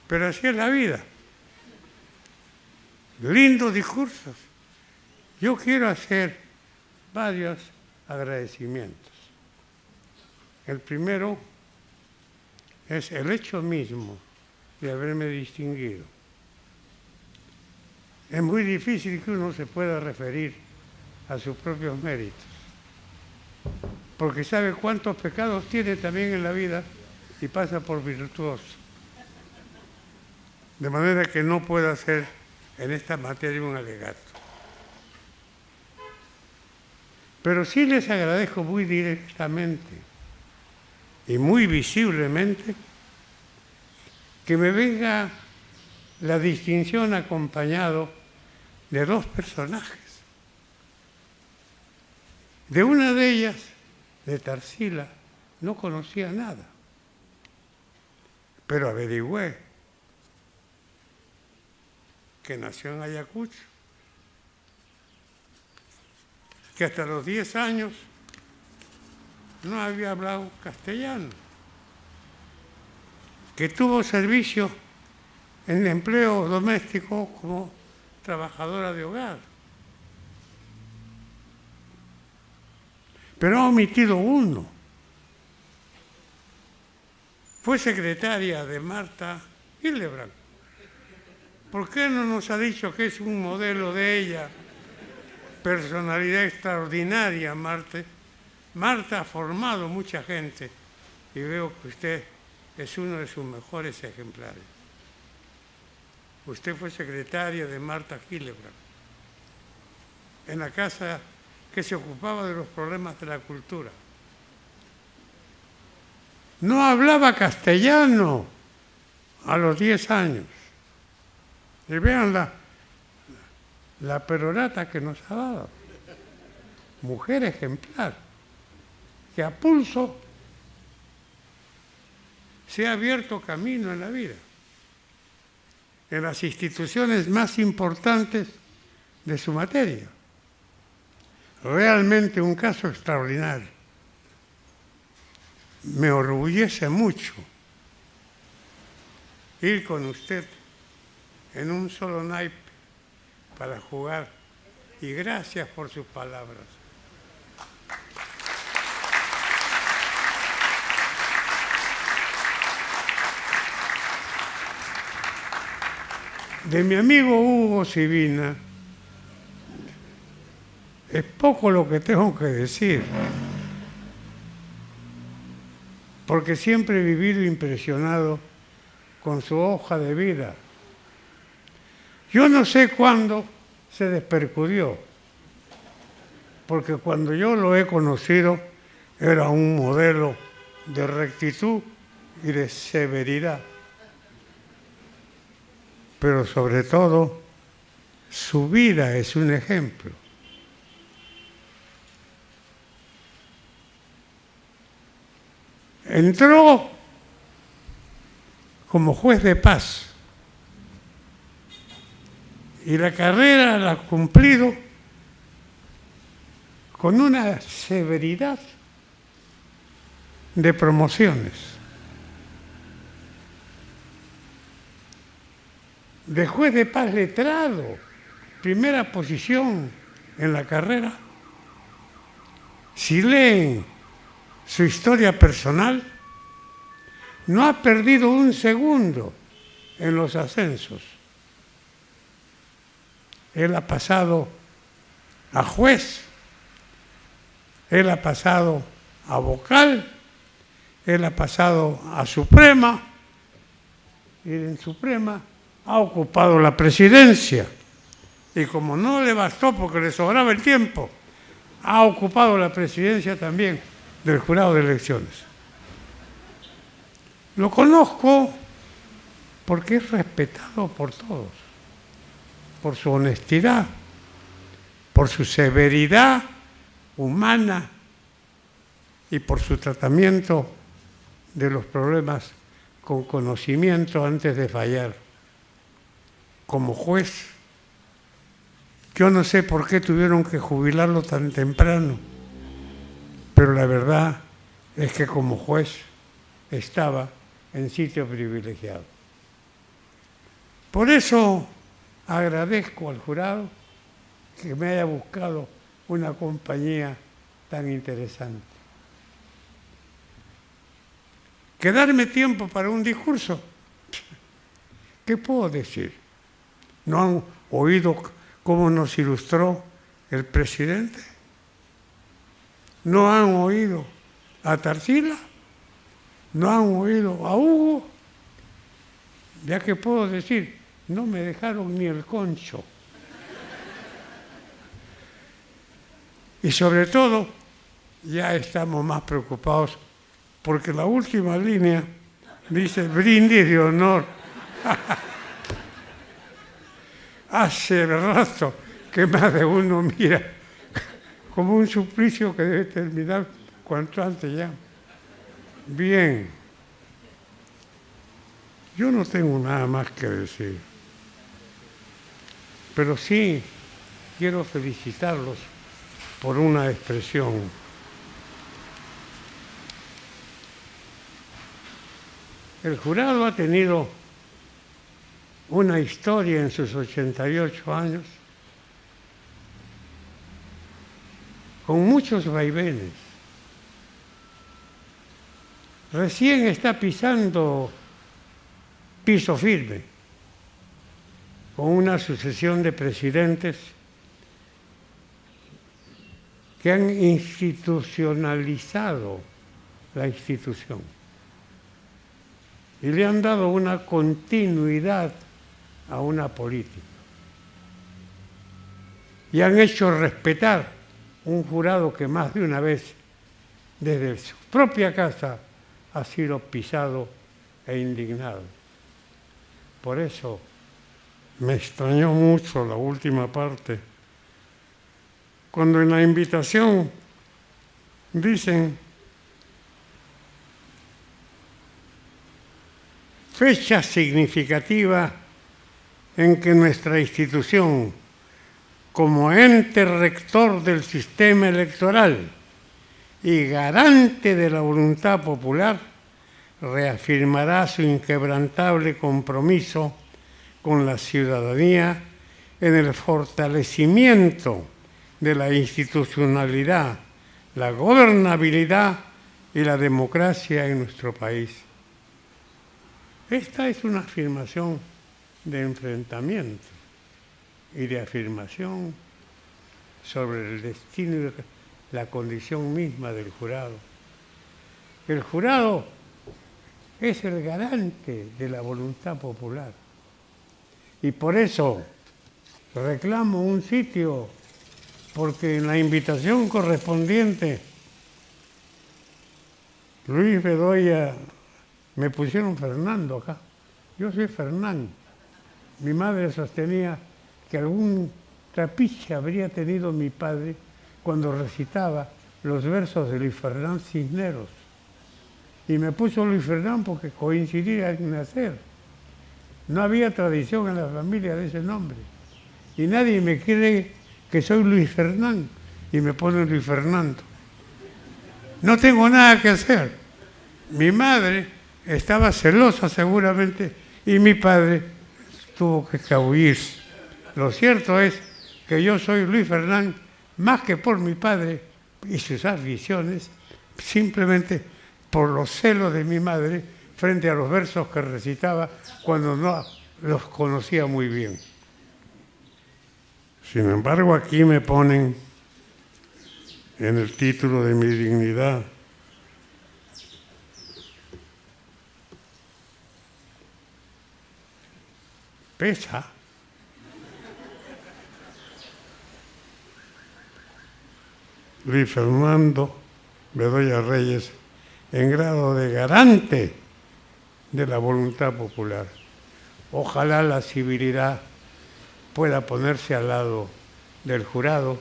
Pero así es la vida. Lindos discursos. Yo quiero hacer varios agradecimientos. El primero es el hecho mismo de haberme distinguido. Es muy difícil que uno se pueda referir a sus propios méritos, porque sabe cuántos pecados tiene también en la vida y pasa por virtuoso. De manera que no puedo hacer en esta materia un alegato. Pero sí les agradezco muy directamente y muy visiblemente que me venga la distinción acompañado de 2 personajes. De una de ellas, de Tarsila, no conocía nada, pero averigüé que nació en Ayacucho, que hasta los 10 años no había hablado castellano, que tuvo servicio en empleo doméstico como trabajadora de hogar. Pero ha omitido uno. Fue secretaria de Marta Hildebrand. ¿Por qué no nos ha dicho que es un modelo de ella? Personalidad extraordinaria, Marta. Marta ha formado mucha gente y veo que usted es uno de sus mejores ejemplares. Usted fue secretaria de Marta Hildebrand, en la casa que se ocupaba de los problemas de la cultura. No hablaba castellano a los 10 años. Y vean la perorata que nos ha dado. Mujer ejemplar, que a pulso se ha abierto camino en la vida, en las instituciones más importantes de su materia. Realmente un caso extraordinario. Me orgullece mucho ir con usted en un solo naipe para jugar. Y gracias por sus palabras. De mi amigo Hugo Sibina, es poco lo que tengo que decir, porque siempre he vivido impresionado con su hoja de vida. Yo no sé cuándo se despercudió, porque cuando yo lo he conocido era un modelo de rectitud y de severidad, pero sobre todo su vida es un ejemplo. Entró como juez de paz y la carrera la ha cumplido con una severidad de promociones. De juez de paz letrado, primera posición en la carrera. Si leen su historia personal, no ha perdido un segundo en los ascensos. Él ha pasado a juez, él ha pasado a vocal, él ha pasado a Suprema, y en Suprema ha ocupado la presidencia. Y como no le bastó porque le sobraba el tiempo, ha ocupado la presidencia también del jurado de elecciones. Lo conozco porque es respetado por todos, por su honestidad, por su severidad humana y por su tratamiento de los problemas con conocimiento antes de fallar. Como juez, yo no sé por qué tuvieron que jubilarlo tan temprano, pero la verdad es que como juez estaba en sitio privilegiado. Por eso agradezco al jurado que me haya buscado una compañía tan interesante. ¿Quedarme tiempo para un discurso? ¿Qué puedo decir? ¿No han oído cómo nos ilustró el presidente? ¿No han oído a Tarsila? ¿No han oído a Hugo? Ya que puedo decir, no me dejaron ni el concho. Y sobre todo, ya estamos más preocupados porque la última línea dice brindis de honor. Hace rato que más de uno mira como un suplicio que debe terminar cuanto antes ya. Bien, yo no tengo nada más que decir, pero sí quiero felicitarlos por una expresión. El jurado ha tenido una historia en sus 88 años con muchos vaivenes. Recién está pisando piso firme con una sucesión de presidentes que han institucionalizado la institución y le han dado una continuidad a una política y han hecho respetar un jurado que más de una vez desde su propia casa ha sido pisado e indignado. Por eso me extrañó mucho la última parte, cuando en la invitación dicen fecha significativa en que nuestra institución, como ente rector del sistema electoral y garante de la voluntad popular, reafirmará su inquebrantable compromiso con la ciudadanía en el fortalecimiento de la institucionalidad, la gobernabilidad y la democracia en nuestro país. Esta es una afirmación de enfrentamiento y de afirmación sobre el destino y la condición misma del jurado. El jurado es el garante de la voluntad popular y por eso reclamo un sitio, porque en la invitación correspondiente Luis Bedoya, me pusieron Fernando acá. Yo soy Fernán. Mi madre sostenía que algún trapiche habría tenido mi padre cuando recitaba los versos de Luis Fernán Cisneros. Y me puso Luis Fernán porque coincidía en nacer. No había tradición en la familia de ese nombre. Y nadie me cree que soy Luis Fernán y me ponen Luis Fernando. No tengo nada que hacer. Mi madre estaba celosa seguramente y mi padre tuvo que escabullirse. Lo cierto es que yo soy Luis Fernán más que por mi padre y sus aficiones, simplemente por los celos de mi madre frente a los versos que recitaba cuando no los conocía muy bien. Sin embargo, aquí me ponen en el título de mi dignidad pesa Luis Fernando Bedoya Reyes en grado de garante de la voluntad popular. Ojalá la civilidad pueda ponerse al lado del jurado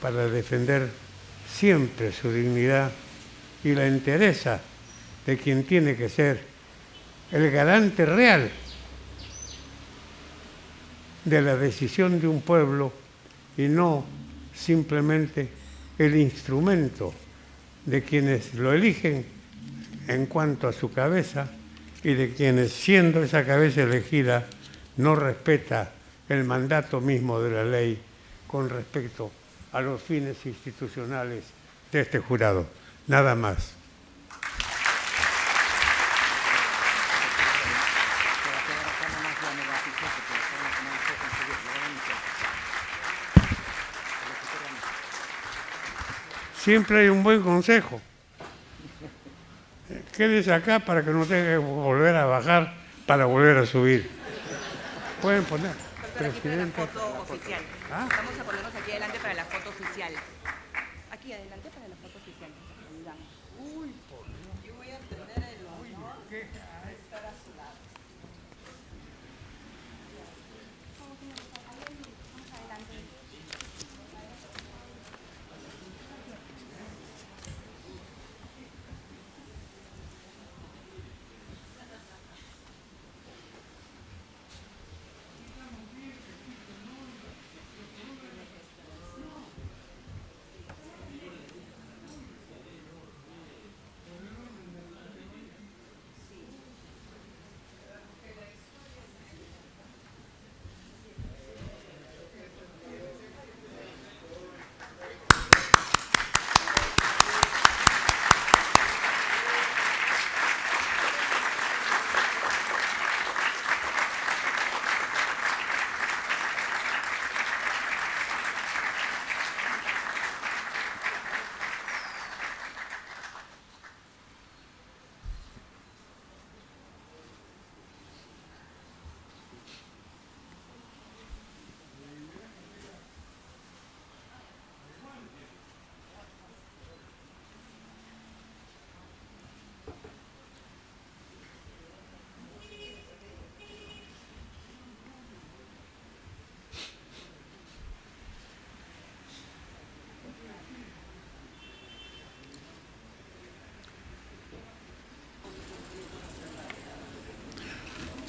para defender siempre su dignidad y la entereza de quien tiene que ser el garante real de la decisión de un pueblo y no simplemente el instrumento de quienes lo eligen en cuanto a su cabeza y de quienes, siendo esa cabeza elegida, no respeta el mandato mismo de la ley con respecto a los fines institucionales de este jurado. Nada más. Siempre hay un buen consejo. Quédese acá para que no tenga que volver a bajar para volver a subir. Pueden poner. Presidente. Para la foto oficial. ¿Ah? Vamos a ponernos aquí adelante para la foto oficial. Aquí adelante para la foto oficial. Uy, por Dios. Yo voy a tener el honor de estar a su lado. Vamos adelante.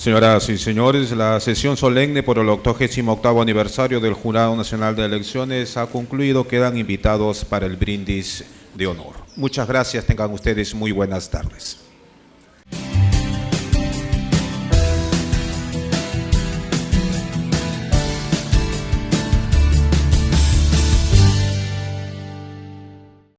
Señoras y señores, la sesión solemne por el 88º aniversario del Jurado Nacional de Elecciones ha concluido. Quedan invitados para el brindis de honor. Muchas gracias, tengan ustedes muy buenas tardes.